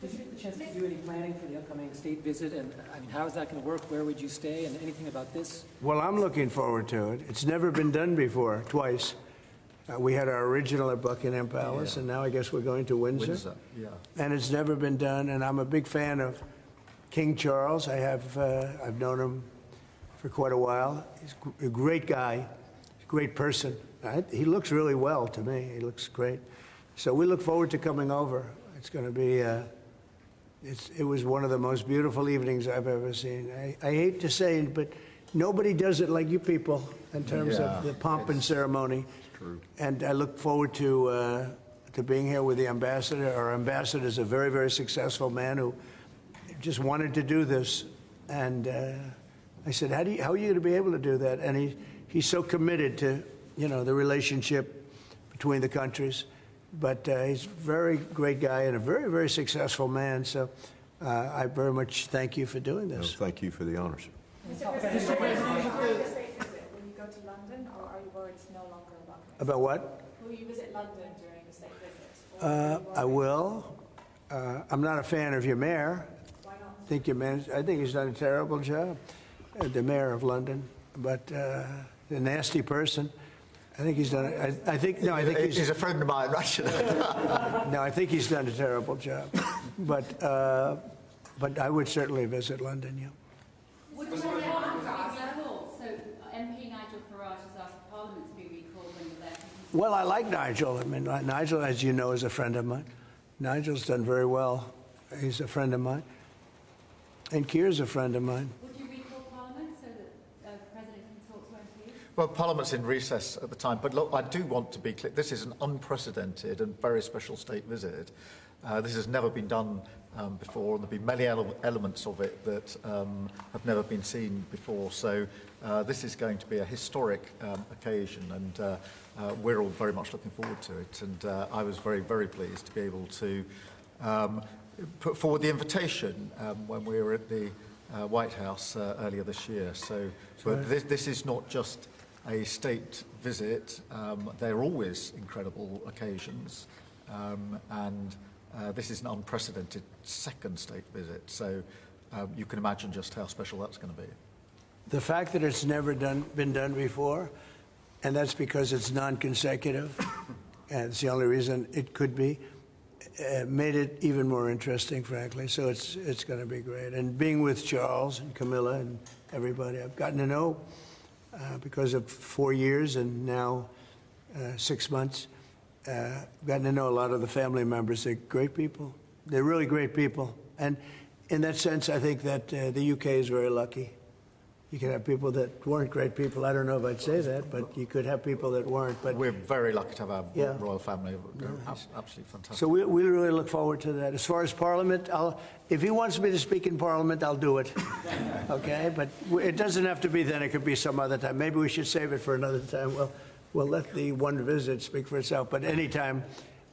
Did you get the chance to do any planning for the upcoming state visit? And I mean, how is that going to work? Where would you stay? And anything about this? Well, I'm looking forward to it. It's never been done before, twice. We had our original at Buckingham Palace, and now I guess we're going to Windsor. And it's never been done, and I'm a big fan of King Charles. I've known him for quite a while. He's a great guy, a great person. He looks really well to me. He looks great. So we look forward to coming over. It's going to be... It was one of the most beautiful evenings I've ever seen. I hate to say it, but nobody does it like you people in terms of the pomp and ceremony. It's true. And I look forward to being here with the ambassador. Our ambassador is a very, very successful man who just wanted to do this. And I said, how are you going to be able to do that? And he's so committed to, you know, the relationship between the countries. But he's a very great guy and a very, very successful man. So I very much thank you for doing this. No, thank you for the honors. Mr. President, will you go to London, or are you worried it's no longer about About what? Will you visit London during the state visit? I will. I'm not a fan of your mayor. Why not? I think he's done a terrible job, the mayor of London. But the nasty person. I think he's done. I think he's a friend of mine, actually. No, I think he's done a terrible job. But I would certainly visit London. Yeah. Would you like Gaza? So MP Nigel Farage has asked Parliament to be recalled when you're there. Well, I like Nigel. I mean, Nigel, as you know, is a friend of mine. Nigel's done very well. He's a friend of mine. And Keir's a friend of mine. Would you recall Parliament so that the President can talk to MPs? Well, Parliament's in recess at the time, but look, I do want to be clear. This is an unprecedented and very special state visit. This has never been done before, and there'll be many elements of it that have never been seen before. So this is going to be a historic occasion, and we're all very much looking forward to it. And I was very, very pleased to be able to put forward the invitation when we were at the White House earlier this year. So, but this is not just a state visit. They're always incredible occasions, and this is an unprecedented second state visit. So you can imagine just how special that's going to be. The fact that it's never been done before, and that's because it's non-consecutive, and it's the only reason it could be, made it even more interesting, frankly. So it's going to be great. And being with Charles and Camilla and everybody I've gotten to know because of 4 years and now 6 months, gotten to know a lot of the family members. They're great people. They're really great people. And in that sense, I think that the UK is very lucky. You can have people that weren't great people. I don't know if I'd say that, but you could have people that weren't. But we're very lucky to have our royal family. They're absolutely fantastic. So we really look forward to that. As far as Parliament, if he wants me to speak in Parliament, I'll do it. Okay? But it doesn't have to be then. It could be some other time. Maybe we should save it for another time. We'll let the one visit speak for itself. But anytime,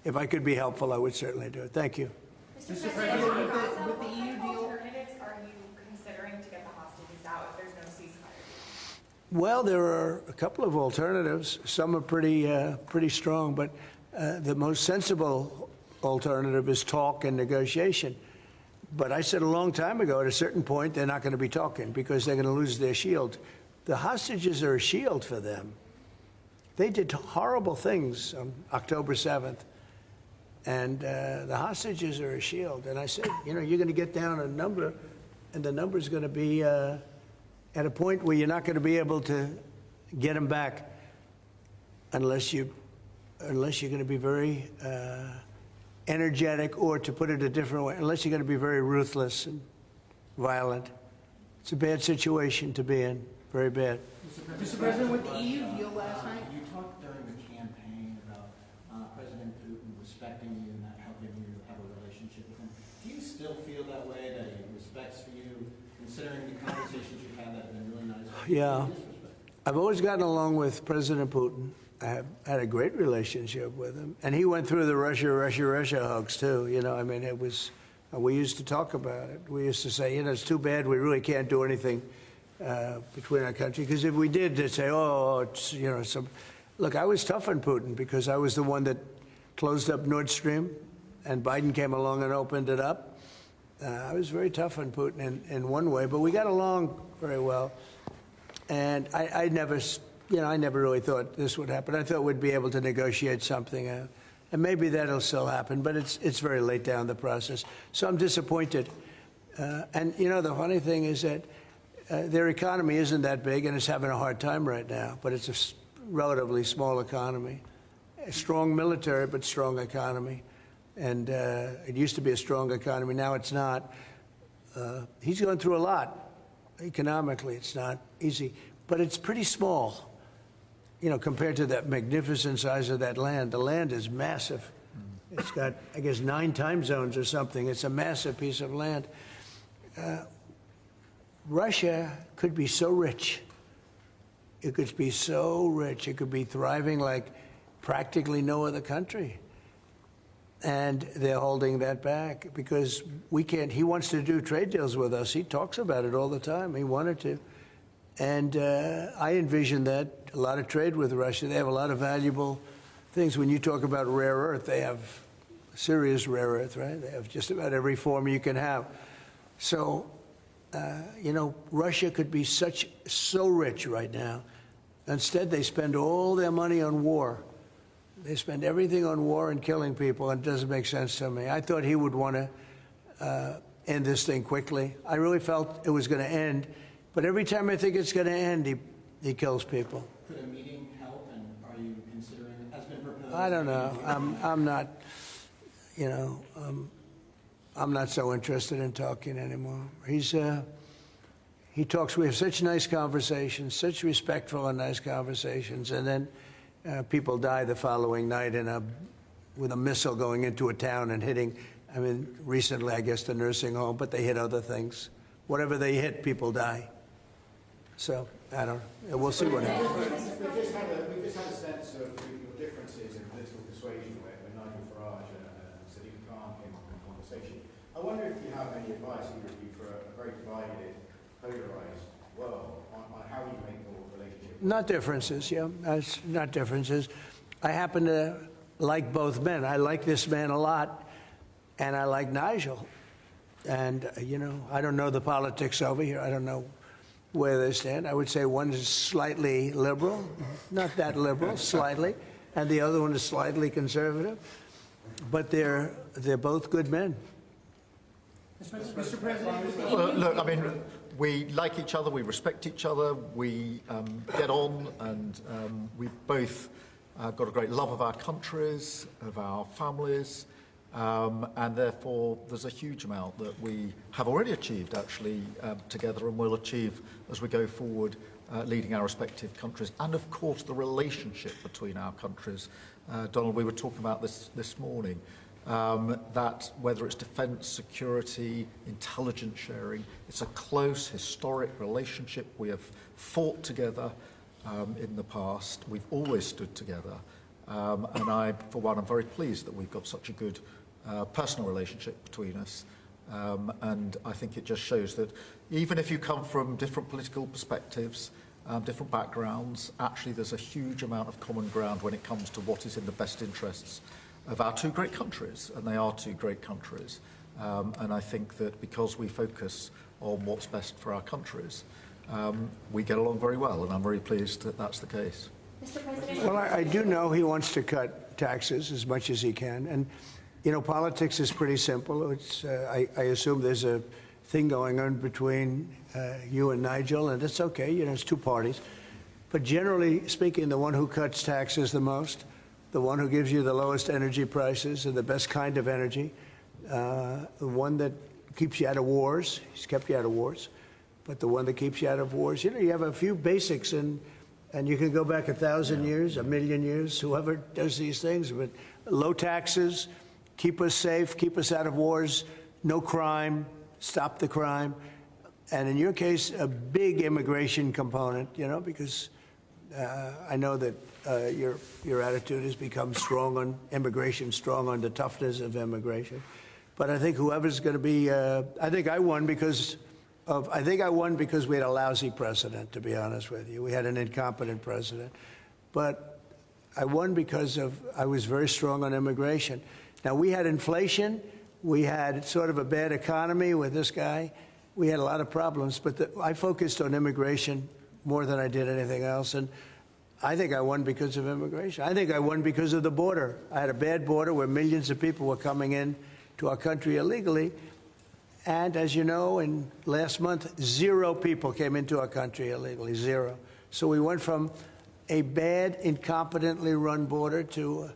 if I could be helpful, I would certainly do it. Thank you. Mr. President, with the EU deal, what alternatives are you considering to get the hostages out if there's no ceasefire? Well, there are a couple of alternatives. Some are pretty strong, but the most sensible alternative is talk and negotiation. But I said a long time ago, at a certain point, they're not going to be talking because they're going to lose their shield. The hostages are a shield for them. They did horrible things on October 7th, and the hostages are a shield. And I said, you're going to get down a number, and the number's going to be at a point where you're not going to be able to get them back unless you're going to be very energetic, or to put it a different way, unless you're going to be very ruthless and violent. It's a bad situation to be in, very bad. Mr. President, with the EU deal last night, you talked during the campaign about President Putin respecting you and not helping you have a relationship with him. Do you still feel that way, that he respects you, considering the conversations you've had that have been really nice? Yeah. I've always gotten along with President Putin. I have had a great relationship with him. And he went through the Russia hoax, too. I mean, it was, we used to talk about it. We used to say, it's too bad we really can't do anything between our country, because if we did, they'd say, it's, some. Look, I was tough on Putin because I was the one that closed up Nord Stream, and Biden came along and opened it up. I was very tough on Putin in one way, but we got along very well. And I never really thought this would happen. I thought we'd be able to negotiate something out. And maybe that'll still happen, but it's very late down the process. So I'm disappointed. And, the funny thing is that their economy isn't that big, and it's having a hard time right now. But it's a relatively small economy. A strong military, but strong economy. And it used to be a strong economy. Now it's not. He's going through a lot. Economically, it's not easy. But it's pretty small, compared to that magnificent size of that land. The land is massive. It's got, I guess, 9 time zones or something. It's a massive piece of land. Russia could be so rich. It could be so rich. It could be thriving like practically no other country. And they're holding that back because we can't. He wants to do trade deals with us. He talks about it all the time. He wanted to. And I envision that a lot of trade with Russia. They have a lot of valuable things. When you talk about rare earth, they have serious rare earth, right? They have just about every form you can have. So, you know, Russia could be so rich right now. Instead, they spend all their money on war. They spend everything on war and killing people, and it doesn't make sense to me. I thought he would want to end this thing quickly. I really felt it was going to end, but every time I think it's going to end, he kills people. Could a meeting help, and are you considering it? Has been proposed? I don't know. I'm not, you know, I'm not so interested in talking anymore. He talks. We have such nice conversations, such respectful and nice conversations, and then people die the following night with a missile going into a town and hitting. I mean, recently, I guess, the nursing home, but they hit other things. Whatever they hit, people die. So I don't know. We'll see what happens. We've just had a sense of your differences in political persuasion when Nigel Farage and Sadiq Khan came up in conversation. I wonder if you have any advice, either of you, for a very divided, polarized world on how you make your relationship. Not differences, yeah. Not differences. I happen to like both men. I like this man a lot, and I like Nigel. And, you know, I don't know the politics over here. I don't know where they stand. I would say one is slightly liberal, not that liberal, slightly, and the other one is slightly conservative. But they're both good men. Mr. President, Well, look, I mean, we like each other, we respect each other, we get on, and we've both got a great love of our countries, of our families, and therefore there's a huge amount that we have already achieved, actually, together, and will achieve as we go forward, leading our respective countries, and of course the relationship between our countries. Donald, we were talking about this morning. That whether it's defence, security, intelligence sharing, it's a close historic relationship. We have fought together in the past. We've always stood together. And I, for one, am very pleased that we've got such a good personal relationship between us. And I think it just shows that even if you come from different political perspectives, different backgrounds, actually there's a huge amount of common ground when it comes to what is in the best interests of our two great countries, and they are two great countries. And I think that because we focus on what's best for our countries, we get along very well, and I'm very pleased that that's the case. Mr. President. Well, I do know he wants to cut taxes as much as he can, and you know, politics is pretty simple. It's I assume there's a thing going on between you and Nigel, and it's okay. You know, it's two parties, but generally speaking, the one who cuts taxes the most, the one who gives you the lowest energy prices and the best kind of energy, the one that keeps you out of wars. He's kept you out of wars, but the one that keeps you out of wars. You know, you have a few basics, and you can go back 1,000 years, 1,000,000 years, whoever does these things, but low taxes, keep us safe, keep us out of wars, no crime, stop the crime. And in your case, a big immigration component, you know, because I know that your attitude has become strong on immigration, strong on the toughness of immigration. But I think whoever's going to be, I think I won because we had a lousy president, to be honest with you. We had an incompetent president. But I won because I was very strong on immigration. Now, we had inflation. We had sort of a bad economy with this guy. We had a lot of problems. But I focused on immigration more than I did anything else. And I think I won because of immigration. I think I won because of the border. I had a bad border where millions of people were coming in to our country illegally. And as you know, in last month, 0 people came into our country illegally, 0. So we went from a bad, incompetently run border to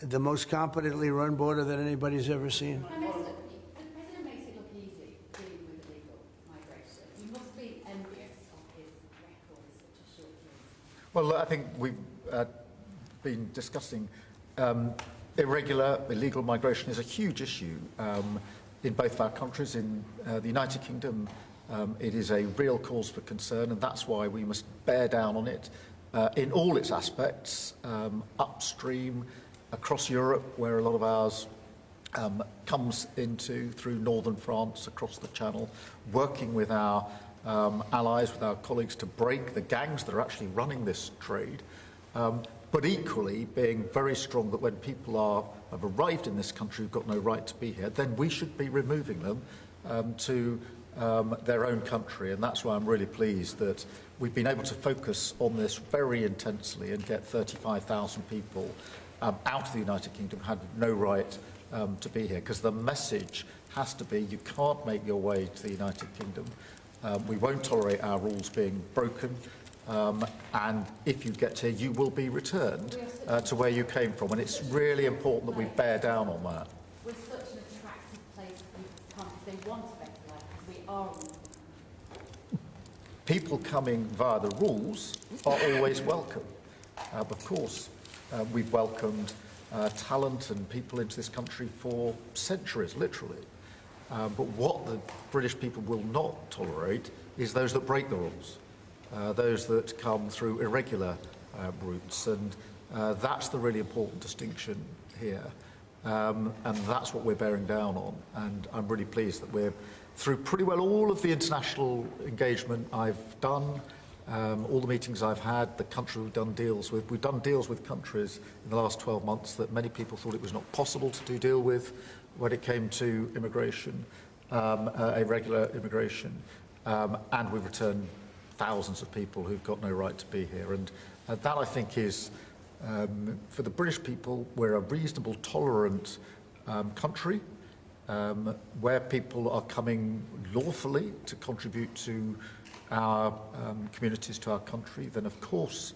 the most competently run border that anybody's ever seen. Prime Minister, the President makes it look easy dealing with illegal migration. You must be envious of his record in such a short period. Well, I think we've been discussing illegal migration is a huge issue in both of our countries. In the United Kingdom, it is a real cause for concern, and that's why we must bear down on it in all its aspects, upstream, across Europe, where a lot of ours comes into through northern France, across the Channel, working with our allies, with our colleagues, to break the gangs that are actually running this trade. But equally being very strong that when people have arrived in this country who've got no right to be here, then we should be removing them to their own country. And that's why I'm really pleased that we've been able to focus on this very intensely and get 35,000 people out of the United Kingdom who had no right to be here. Because the message has to be, you can't make your way to the United Kingdom. We won't tolerate our rules being broken. And if you get here, you will be returned to where you came from. And it's really important that we bear down on that. We're such an attractive place for people to come if they want a better life, because we are. People coming via the rules are always welcome. Of course, we've welcomed talent and people into this country for centuries, literally. But what the British people will not tolerate is those that break the rules. Those that come through irregular routes, and that's the really important distinction here, and that's what we're bearing down on. And I'm really pleased that we're through pretty well all of the international engagement I've done, all the meetings I've had, the country we've done deals with. We've done deals with countries in the last 12 months that many people thought it was not possible to do deal with when it came to immigration, irregular immigration, and we've returned thousands of people who've got no right to be here. And that, I think, is, for the British people, we're a reasonable, tolerant country where people are coming lawfully to contribute to our communities, to our country. Then, of course,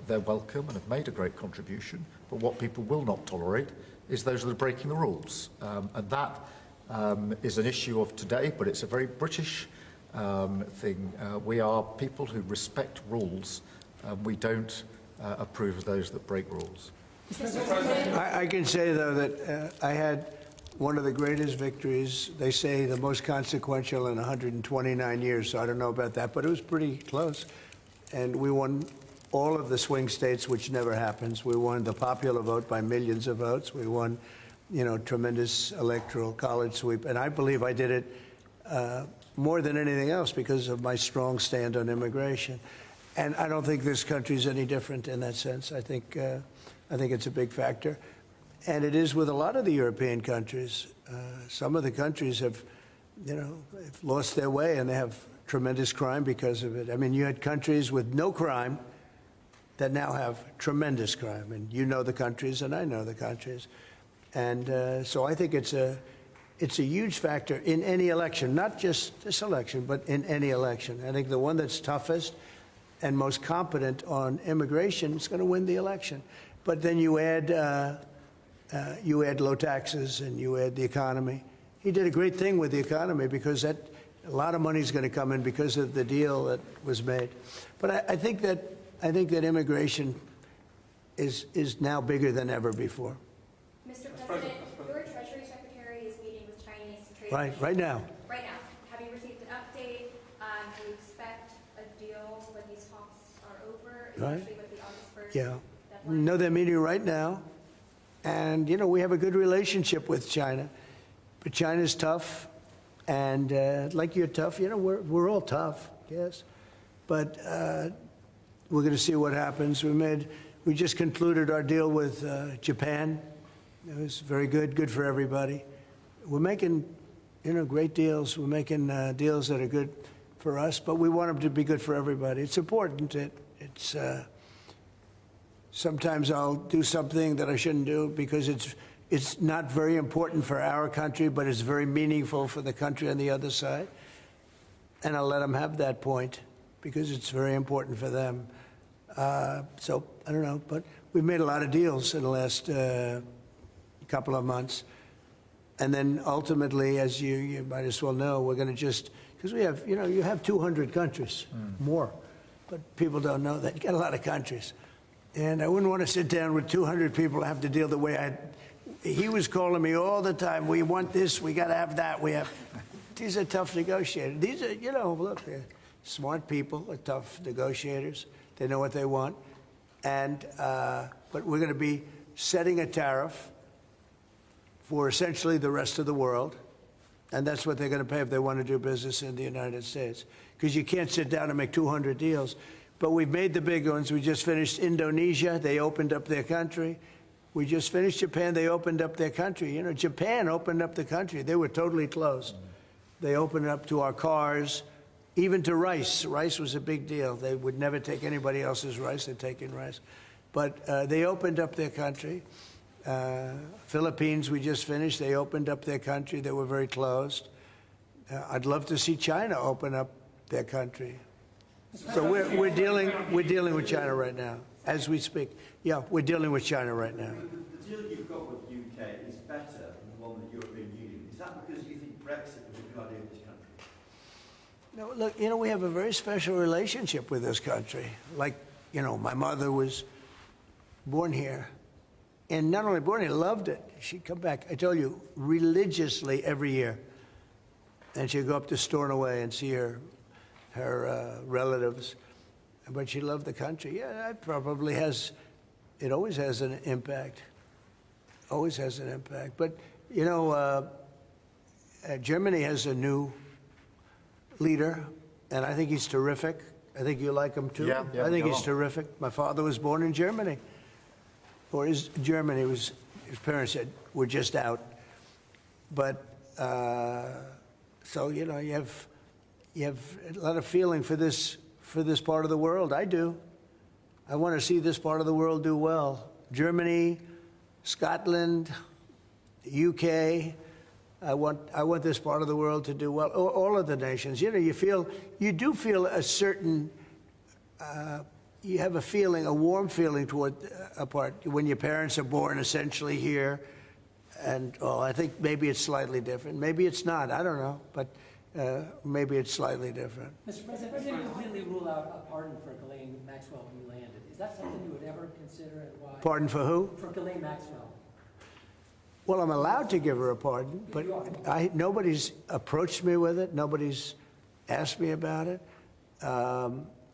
they're welcome and have made a great contribution. But what people will not tolerate is those that are breaking the rules. And that is an issue of today, but it's a very British thing. We are people who respect rules. We don't approve of those that break rules. I can say, though, that I had one of the greatest victories, they say the most consequential in 129 years, so I don't know about that, but it was pretty close. And we won all of the swing states, which never happens. We won the popular vote by millions of votes. We won, tremendous electoral college sweep. And I believe I did it more than anything else because of my strong stand on immigration. And I don't think this country is any different in that sense. I think it's a big factor. And it is with a lot of the European countries. Some of the countries have lost their way, and they have tremendous crime because of it. I mean, you had countries with no crime that now have tremendous crime. And you know the countries, and I know the countries. And so I think it's a huge factor in any election, not just this election, but in any election. I think the one that's toughest and most competent on immigration is going to win the election. But then you add low taxes and you add the economy. He did a great thing with the economy because a lot of money is going to come in because of the deal that was made. But I think that immigration is now bigger than ever before. Mr. President, your Treasury Secretary is meeting with Chinese trade Right now. Right now. Have you received an update? Do you expect a deal when these talks are over, especially with the August 1st deadline? No, they're meeting right now. And, we have a good relationship with China. But China's tough. And like you're tough, we're all tough, yes. But we're going to see what happens. We just concluded our deal with Japan. It was very good for everybody. We're making, great deals. We're making deals that are good for us, but we want them to be good for everybody. It's important. It's sometimes I'll do something that I shouldn't do because it's not very important for our country, but it's very meaningful for the country on the other side. And I'll let them have that point because it's very important for them. So I don't know, but we've made a lot of deals in the last couple of months. And then ultimately, as you might as well know, we're going to just, because we have, you have 200 countries, more, but people don't know that. You got a lot of countries. And I wouldn't want to sit down with 200 people and have to deal the way he was calling me all the time. We want this, we got to have that. These are tough negotiators. These are, look, they're smart people, they're tough negotiators. They know what they want. And, but we're going to be setting a tariff for essentially the rest of the world. And that's what they're going to pay if they want to do business in the United States. Because you can't sit down and make 200 deals. But we've made the big ones. We just finished Indonesia. They opened up their country. We just finished Japan. They opened up their country. You know, Japan opened up the country. They were totally closed. They opened it up to our cars, even to rice. Rice was a big deal. They would never take anybody else's rice. They'd take in rice. But they opened up their country. Philippines, we just finished. They opened up their country. They were very closed. I'd love to see China open up their country. So we're dealing with China right now, as we speak. Yeah, we're dealing with China right now. The deal you've got with the UK is better than the one with the European Union. Is that because you think Brexit was a good idea for this country? No, look, you know, we have a very special relationship with this country. Like, you know, my mother was born here. And not only born here, loved it. She'd come back, I told you, religiously every year. And she'd go up to Stornoway and see her relatives. But she loved the country. Yeah, it probably has, it always has an impact. Always has an impact. But, you know, Germany has a new leader, and I think he's terrific. I think you like him too. Yeah, I think he's terrific. My father was born in Germany. Or his Germany was, his parents said, we're just out. But, so, you know, you have a lot of feeling for this part of the world. I do. I want to see this part of the world do well. Germany, Scotland, UK. I want this part of the world to do well. All of the nations. You know, you do feel a certain, you have a feeling, a warm feeling toward a part when your parents are born essentially here. And I think maybe it's slightly different.Maybe it's not. I don't know. But maybe it's slightly different. Mr. President, the President completely rule out a pardon for Ghislaine Maxwell who landed. Is that something you would ever consider, and why? Pardon for who? For Ghislaine Maxwell. Well, I'm allowed to give her a pardon, but nobody's approached me with it. Nobody's asked me about it.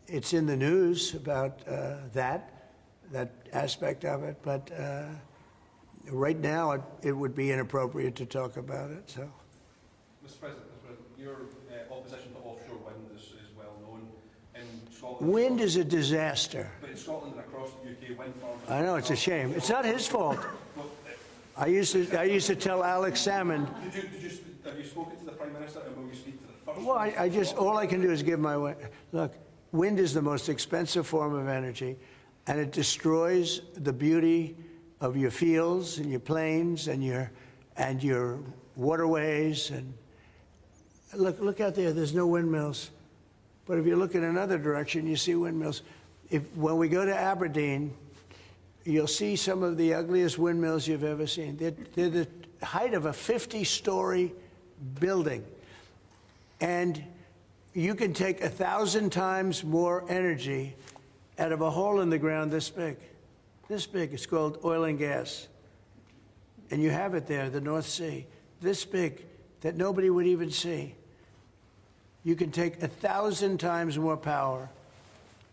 It's in the news about that aspect of it, but right now it would be inappropriate to talk about it. So, Mr. President, your opposition to offshore wind is well known. In Scotland, wind is a disaster. But in Scotland and across the UK, wind farms. I know, it's a shame. It's not his fault. I used to tell Alex Salmond. Have you spoken to the Prime Minister, and will you speak to the First? Well, all I can do is give my look. Wind is the most expensive form of energy, and it destroys the beauty of your fields and your plains and your waterways. And look out there. There's no windmills, but if you look in another direction, you see windmills. When we go to Aberdeen, you'll see some of the ugliest windmills you've ever seen. They're the height of a 50-story building. And you can take 1,000 times more energy out of a hole in the ground this big. This big. It's called oil and gas. And you have it there, the North Sea. This big, that nobody would even see. You can take 1,000 times more power,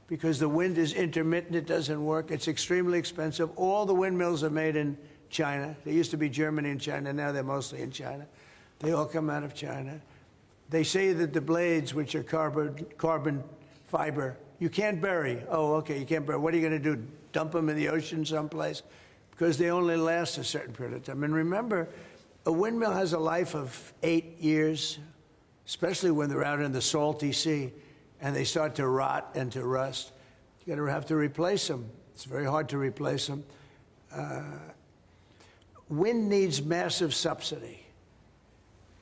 because the wind is intermittent, it doesn't work, it's extremely expensive. All the windmills are made in China. They used to be Germany and China, now they're mostly in China. They all come out of China. They say that the blades, which are carbon fiber, you can't bury. Oh, okay, you can't bury. What are you going to do, dump them in the ocean someplace? Because they only last a certain period of time. And remember, a windmill has a life of 8 years, especially when they're out in the salty sea, and they start to rot and to rust. You're going to have to replace them. It's very hard to replace them. Wind needs massive subsidy.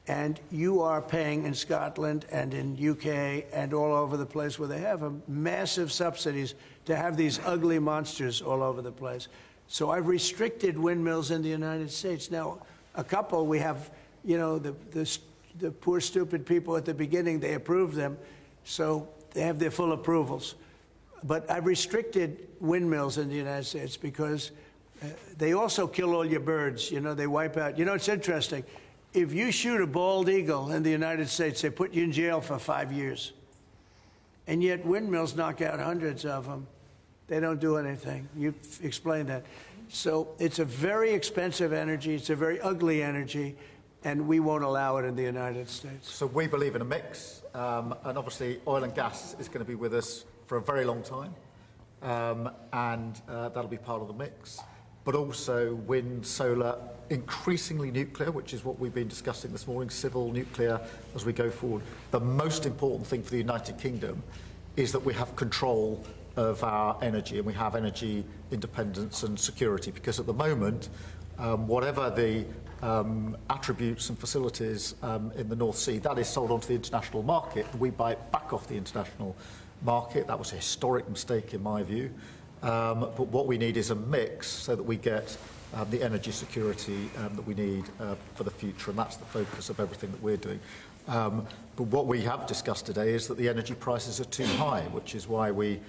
And you are paying in Scotland and in UK and all over the place where they have massive subsidies to have these ugly monsters all over the place. So I've restricted windmills in the United States. Now, a couple, we have, you know, the poor, stupid people at the beginning, they approved them. So they have their full approvals. But I've restricted windmills in the United States because they also kill all your birds. You know, they wipe out. You know, it's interesting. If you shoot a bald eagle in the United States, they put you in jail for 5 years. And yet windmills knock out hundreds of them. They don't do anything. You explained that. So it's a very expensive energy. It's a very ugly energy. and we won't allow it in the United States. So we believe in a mix, and obviously oil and gas is going to be with us for a very long time, and that'll be part of the mix. But also wind, solar, increasingly nuclear, which is what we've been discussing this morning, civil nuclear as we go forward. The most important thing for the United Kingdom is that we have control of our energy, and we have energy independence and security, because at the moment, whatever the attributes and facilities in the North Sea, that is sold onto the international market. We buy it back off the international market. That was a historic mistake in my view. But what we need is a mix so that we get the energy security that we need for the future, and that's the focus of everything that we're doing. But what we have discussed today is that the energy prices are too high, which is why we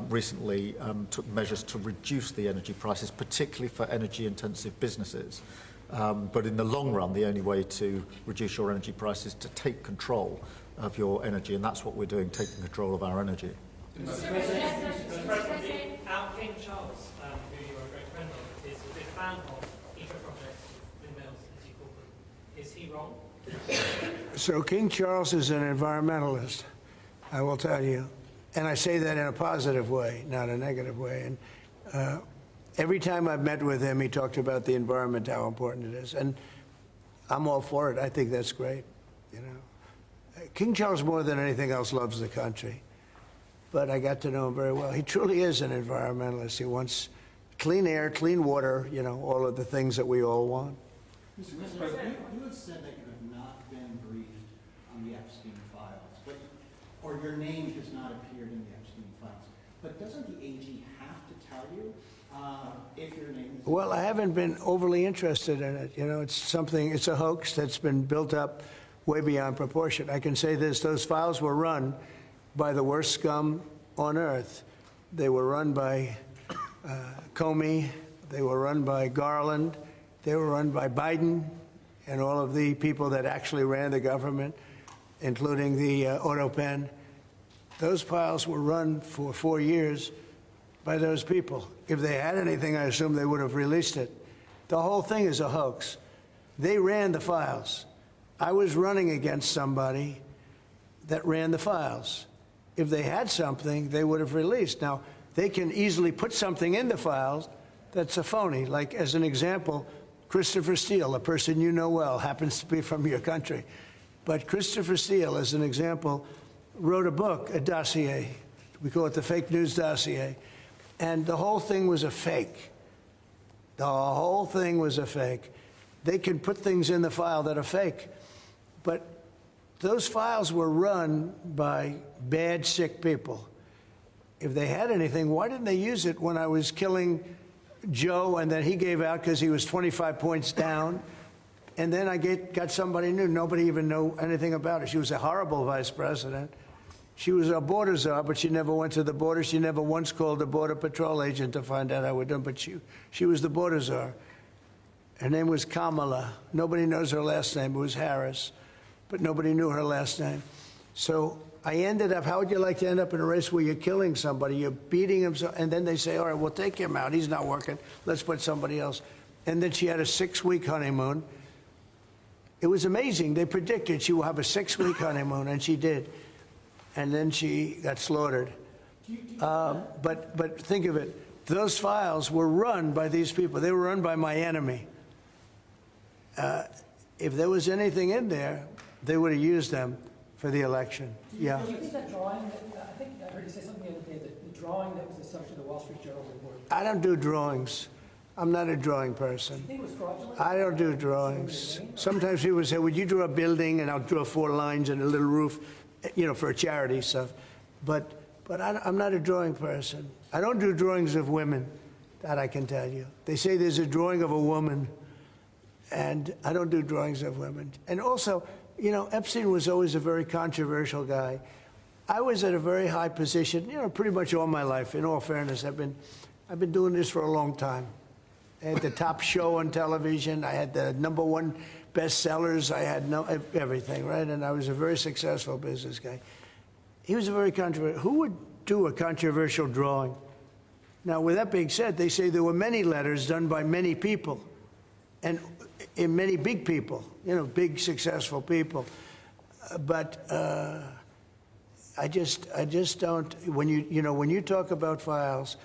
recently took measures to reduce the energy prices, particularly for energy-intensive businesses. But in the long run, the only way to reduce your energy prices is to take control of your energy, and that's what we're doing, taking control of our energy. Mr. President, our King Charles, who you are a great friend of, is a big fan of eco-projects, windmills, as you call them. Is he wrong? So King Charles is an environmentalist, I will tell you. And I say that in a positive way, not a negative way. And every time I've met with him, he talked about the environment, how important it is. And I'm all for it. I think that's great, you know. King Charles, more than anything else, loves the country. But I got to know him very well. He truly is an environmentalist. He wants clean air, clean water, you know, all of the things that we all want. Mr. President, you have said that you have not been briefed on the Epstein files, or your name has not appeared in the Epstein files. But doesn't the AG have to tell you if your name is... Well, I haven't been overly interested in it. You know, it's a hoax that's been built up way beyond proportion. I can say this, those files were run by the worst scum on earth. They were run by Comey, they were run by Garland, they were run by Biden and all of the people that actually ran the government, including the auto pen. Those files were run for 4 years by those people. If they had anything, I assume they would have released it. The whole thing is a hoax. They ran the files. I was running against somebody that ran the files. If they had something, they would have released. Now, they can easily put something in the files that's a phony. Like, as an example, Christopher Steele, a person you know well, happens to be from your country. But Christopher Steele, as an example, wrote a book, a dossier. We call it the fake news dossier. And the whole thing was a fake. The whole thing was a fake. They can put things in the file that are fake. But those files were run by bad, sick people. If they had anything, why didn't they use it when I was killing Joe and then he gave out because he was 25 points down? And then I got somebody new. Nobody even knew anything about it. She was a horrible vice president. She was a border czar, but she never went to the border. She never once called a border patrol agent to find out how we're doing. But she was the border czar. Her name was Kamala. Nobody knows her last name. It was Harris. But nobody knew her last name. So I ended up, how would you like to end up in a race where you're killing somebody, you're beating him, and then they say, all right, we'll take him out. He's not working. Let's put somebody else. And then she had a 6-week honeymoon. It was amazing. They predicted she will have a 6-week honeymoon, and she did. And then she got slaughtered. But think of it. Those files were run by these people. They were run by my enemy. If there was anything in there, they would have used them for the election. Yeah. Do you think that drawing, I think I heard you say something the other day, that the drawing that was the subject of the Wall Street Journal report. I don't do drawings. I'm not a drawing person. Do you think it was fraudulent? I don't do drawings. Sometimes people say, would you draw a building? And I'll draw 4 lines and a little roof, you know, for a charity stuff. But I'm not a drawing person. I don't do drawings of women, that I can tell you. They say there's a drawing of a woman, and I don't do drawings of women. And also, you know, Epstein was always a very controversial guy. I was at a very high position, you know, pretty much all my life. In all fairness, I've been doing this for a long time. I had the top show on television. I had the #1 bestsellers. I had everything, right? And I was a very successful business guy. He was a very controversial. Who would do a controversial drawing? Now, with that being said, they say there were many letters done by many people. And in many big people, you know, big successful people. But I just don't. When you talk about files,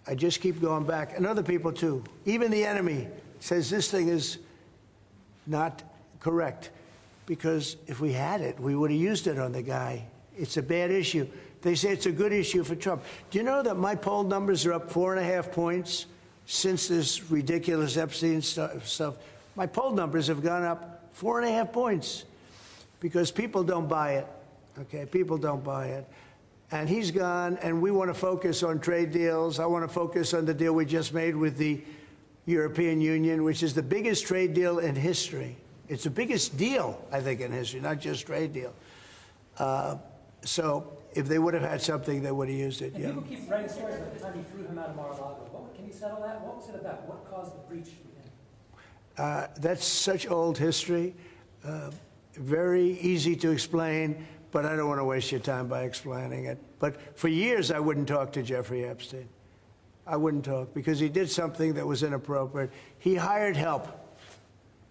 I just keep going back, and other people too. Even the enemy says this thing is not correct, because if we had it, we would have used it on the guy. It's a bad issue. They say it's a good issue for Trump. Do you know that my poll numbers are up 4.5 points since this ridiculous Epstein stuff? My poll numbers have gone up 4.5 points because people don't buy it. Okay, people don't buy it. And he's gone, and we want to focus on trade deals. I want to focus on the deal we just made with the European Union, which is the biggest trade deal in history. It's the biggest deal, I think, in history, not just trade deal. So if they would have had something, they would have used it. And Yeah. people keep writing stories about the time he threw him out of Mar-a-Lago. Can you settle that? What was it about? What caused the breach with him? That's such old history. Very easy to explain, but I don't want to waste your time by explaining it. But for years, I wouldn't talk to Jeffrey Epstein. I wouldn't talk because he did something that was inappropriate. He hired help.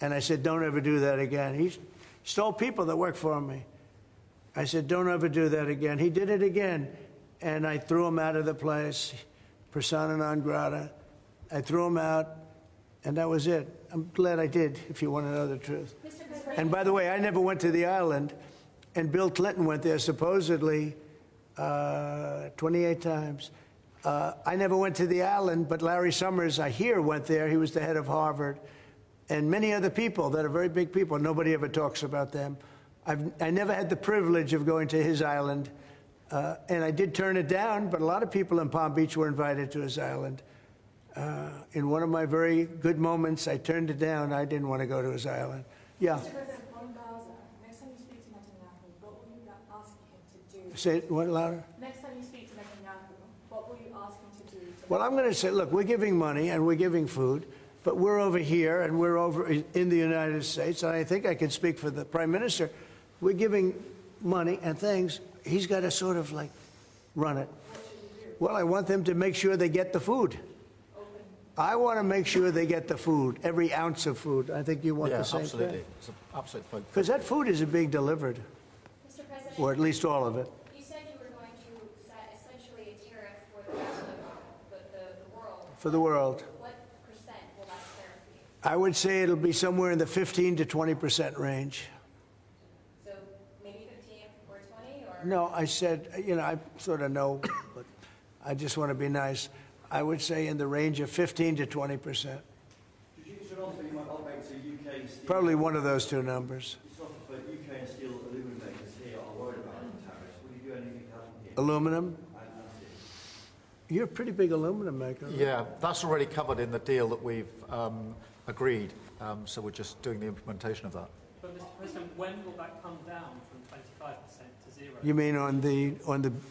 And I said, don't ever do that again. He stole people that worked for me. I said, don't ever do that again. He did it again. And I threw him out of the place, persona non grata. I threw him out, and that was it. I'm glad I did, if you want to know the truth. And by the way, I never went to the island, and Bill Clinton went there supposedly 28 times. I never went to the island, but Larry Summers, I hear, went there. He was the head of Harvard. And many other people that are very big people. Nobody ever talks about them. I never had the privilege of going to his island. And I did turn it down, but a lot of people in Palm Beach were invited to his island. In one of my very good moments, I turned it down. I didn't want to go to his island. Yeah. Mr. President, on Gaza, next time you speak to Netanyahu, what will you ask him to do? Say it what, louder? Next time you speak to Netanyahu, what will you ask him to do? Well, I'm going to say, look, we're giving money and we're giving food, but we're over here and we're over in the United States, and I think I can speak for the Prime Minister. We're giving money and things. He's got to sort of like run it. Well, I want them to make sure they get the food. I want to make sure they get the food, every ounce of food. I think you want the same absolutely. thing. It's an absolute focus. Because that food isn't being delivered, Mr. President, or at least all of it. you said you were going to set essentially a tariff for the rest of the world. For the world. What percent will that tariff be? I would say it'll be somewhere in the 15 to 20% range. So maybe 15 or 20? Or? No, I said, I sort of know, but I just want to be nice. I would say in the range of 15 to 20%. Probably one of those two numbers. UK and steel aluminum makers here are worried about tariffs. Will you do anything to help them here? Aluminum? You're a pretty big aluminum maker. Right? Yeah, that's already covered in the deal that we've agreed. So we're just doing the implementation of that. But Mr. President, when will that come down from 25% to 0? You mean on the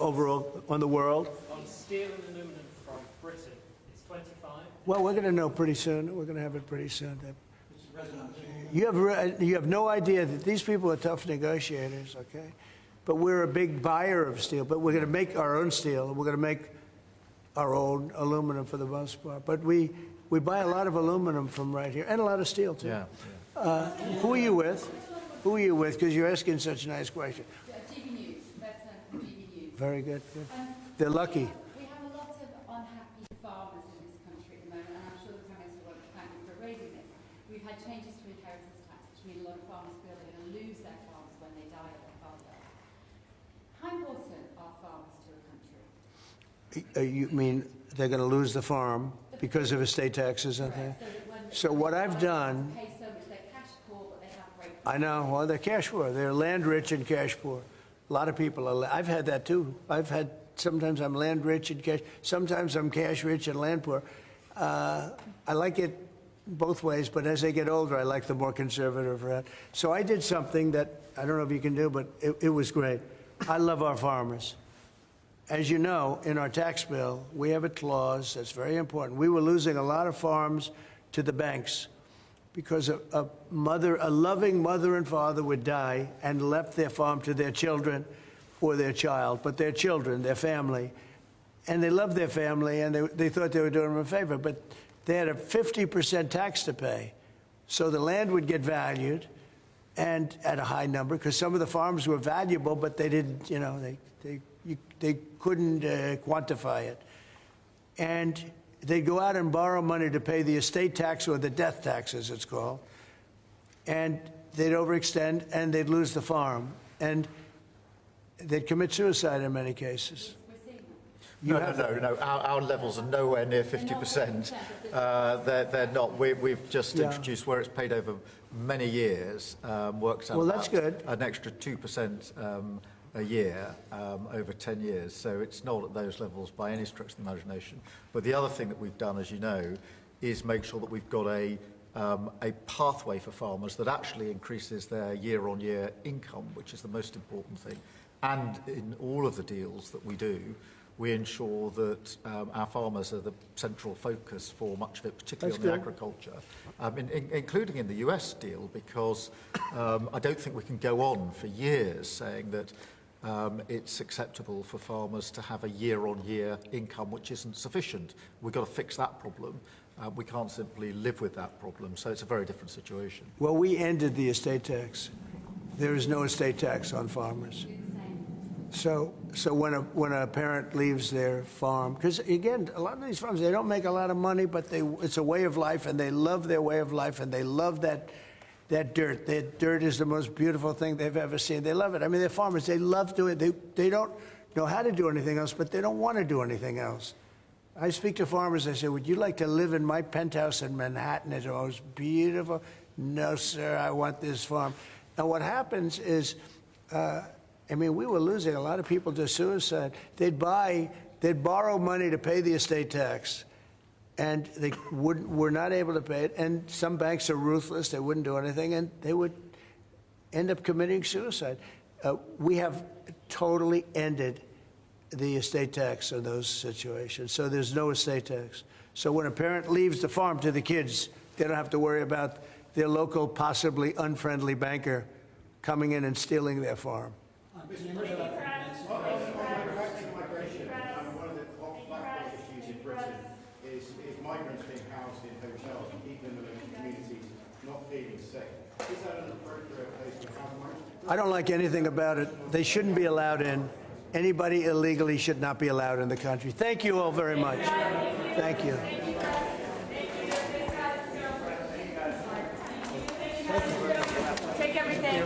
overall, on the world? On steel and aluminum from Britain, it's 25. Well, we're going to know pretty soon. We're going to have it pretty soon. You have no idea that these people are tough negotiators, okay? But we're a big buyer of steel. But we're going to make our own steel. We're going to make our own aluminum for the most part. But we buy a lot of aluminum from right here, and a lot of steel too. Yeah. Who are you with? Who are you with? Because you're asking such a nice question. GB News, that's from GB News. Very good. Good. They're lucky. We have a lot of unhappy farmers in this country at the moment, and I'm sure the Prime Minister won't thank you for raising this. We've had changes to inheritance tax, which mean a lot of farmers feel they're going to lose their farms when they die at their father. How important are farmers to a country? You mean they're going to lose the farm because of estate taxes and things? So what I've done, Pay so much, they're cash poor, but they have great. I know, well, they're cash poor. They're land rich and cash poor. A lot of people are. I've had that too. Sometimes I'm land rich and cash. Sometimes I'm cash rich and land poor. I like it both ways, but as I get older, I like the more conservative route. So I did something that I don't know if you can do, but it was great. I love our farmers. As you know, in our tax bill, we have a clause that's very important. We were losing a lot of farms to the banks because a loving mother and father would die and left their farm to their children or their child, but their children, their family. And they loved their family, and they thought they were doing them a favor, but they had a 50% tax to pay. So the land would get valued, and at a high number, because some of the farms were valuable, but they didn't, you know, they couldn't quantify it. And they'd go out and borrow money to pay the estate tax, or the death tax, as it's called, and they'd overextend, and they'd lose the farm, and they'd commit suicide in many cases. No. Our levels are nowhere near 50%. They're not. We've just introduced, where it's paid over many years, works out. Well, that's good. An extra 2% a year over 10 years. So it's not at those levels by any stretch of the imagination. But the other thing that we've done, as you know, is make sure that we've got a pathway for farmers that actually increases their year-on-year income, which is the most important thing. And in all of the deals that we do, we ensure that our farmers are the central focus for much of it, particularly on the agriculture, including in the US deal, because I don't think we can go on for years saying that it's acceptable for farmers to have a year-on-year income which isn't sufficient. We've got to fix that problem. We can't simply live with that problem, so it's a very different situation. Well, we ended the estate tax. There is no estate tax on farmers. So when a parent leaves their farm, because again, a lot of these farms, they don't make a lot of money, but it's a way of life, and they love their way of life, and they love that dirt. That dirt is the most beautiful thing they've ever seen. They love it. I mean, they're farmers. They love doing it. They don't know how to do anything else, but they don't want to do anything else. I speak to farmers. I say, would you like to live in my penthouse in Manhattan? It's the most beautiful. No, sir, I want this farm. And what happens is, I mean, we were losing a lot of people to suicide. They'd borrow money to pay the estate tax, and they were not able to pay it. And some banks are ruthless; they wouldn't do anything, and they would end up committing suicide. We have totally ended the estate tax in those situations, so there's no estate tax. So when a parent leaves the farm to the kids, they don't have to worry about their local, possibly unfriendly banker coming in and stealing their farm. One of the hot button issues in Britain is migrants being housed in hotels and people in the local communities not feeling safe. Is that an appropriate place to house migrants? I don't like anything about it. They shouldn't be allowed in. Anybody illegally should not be allowed in the country. Thank you all very much. Thank you. Take everything.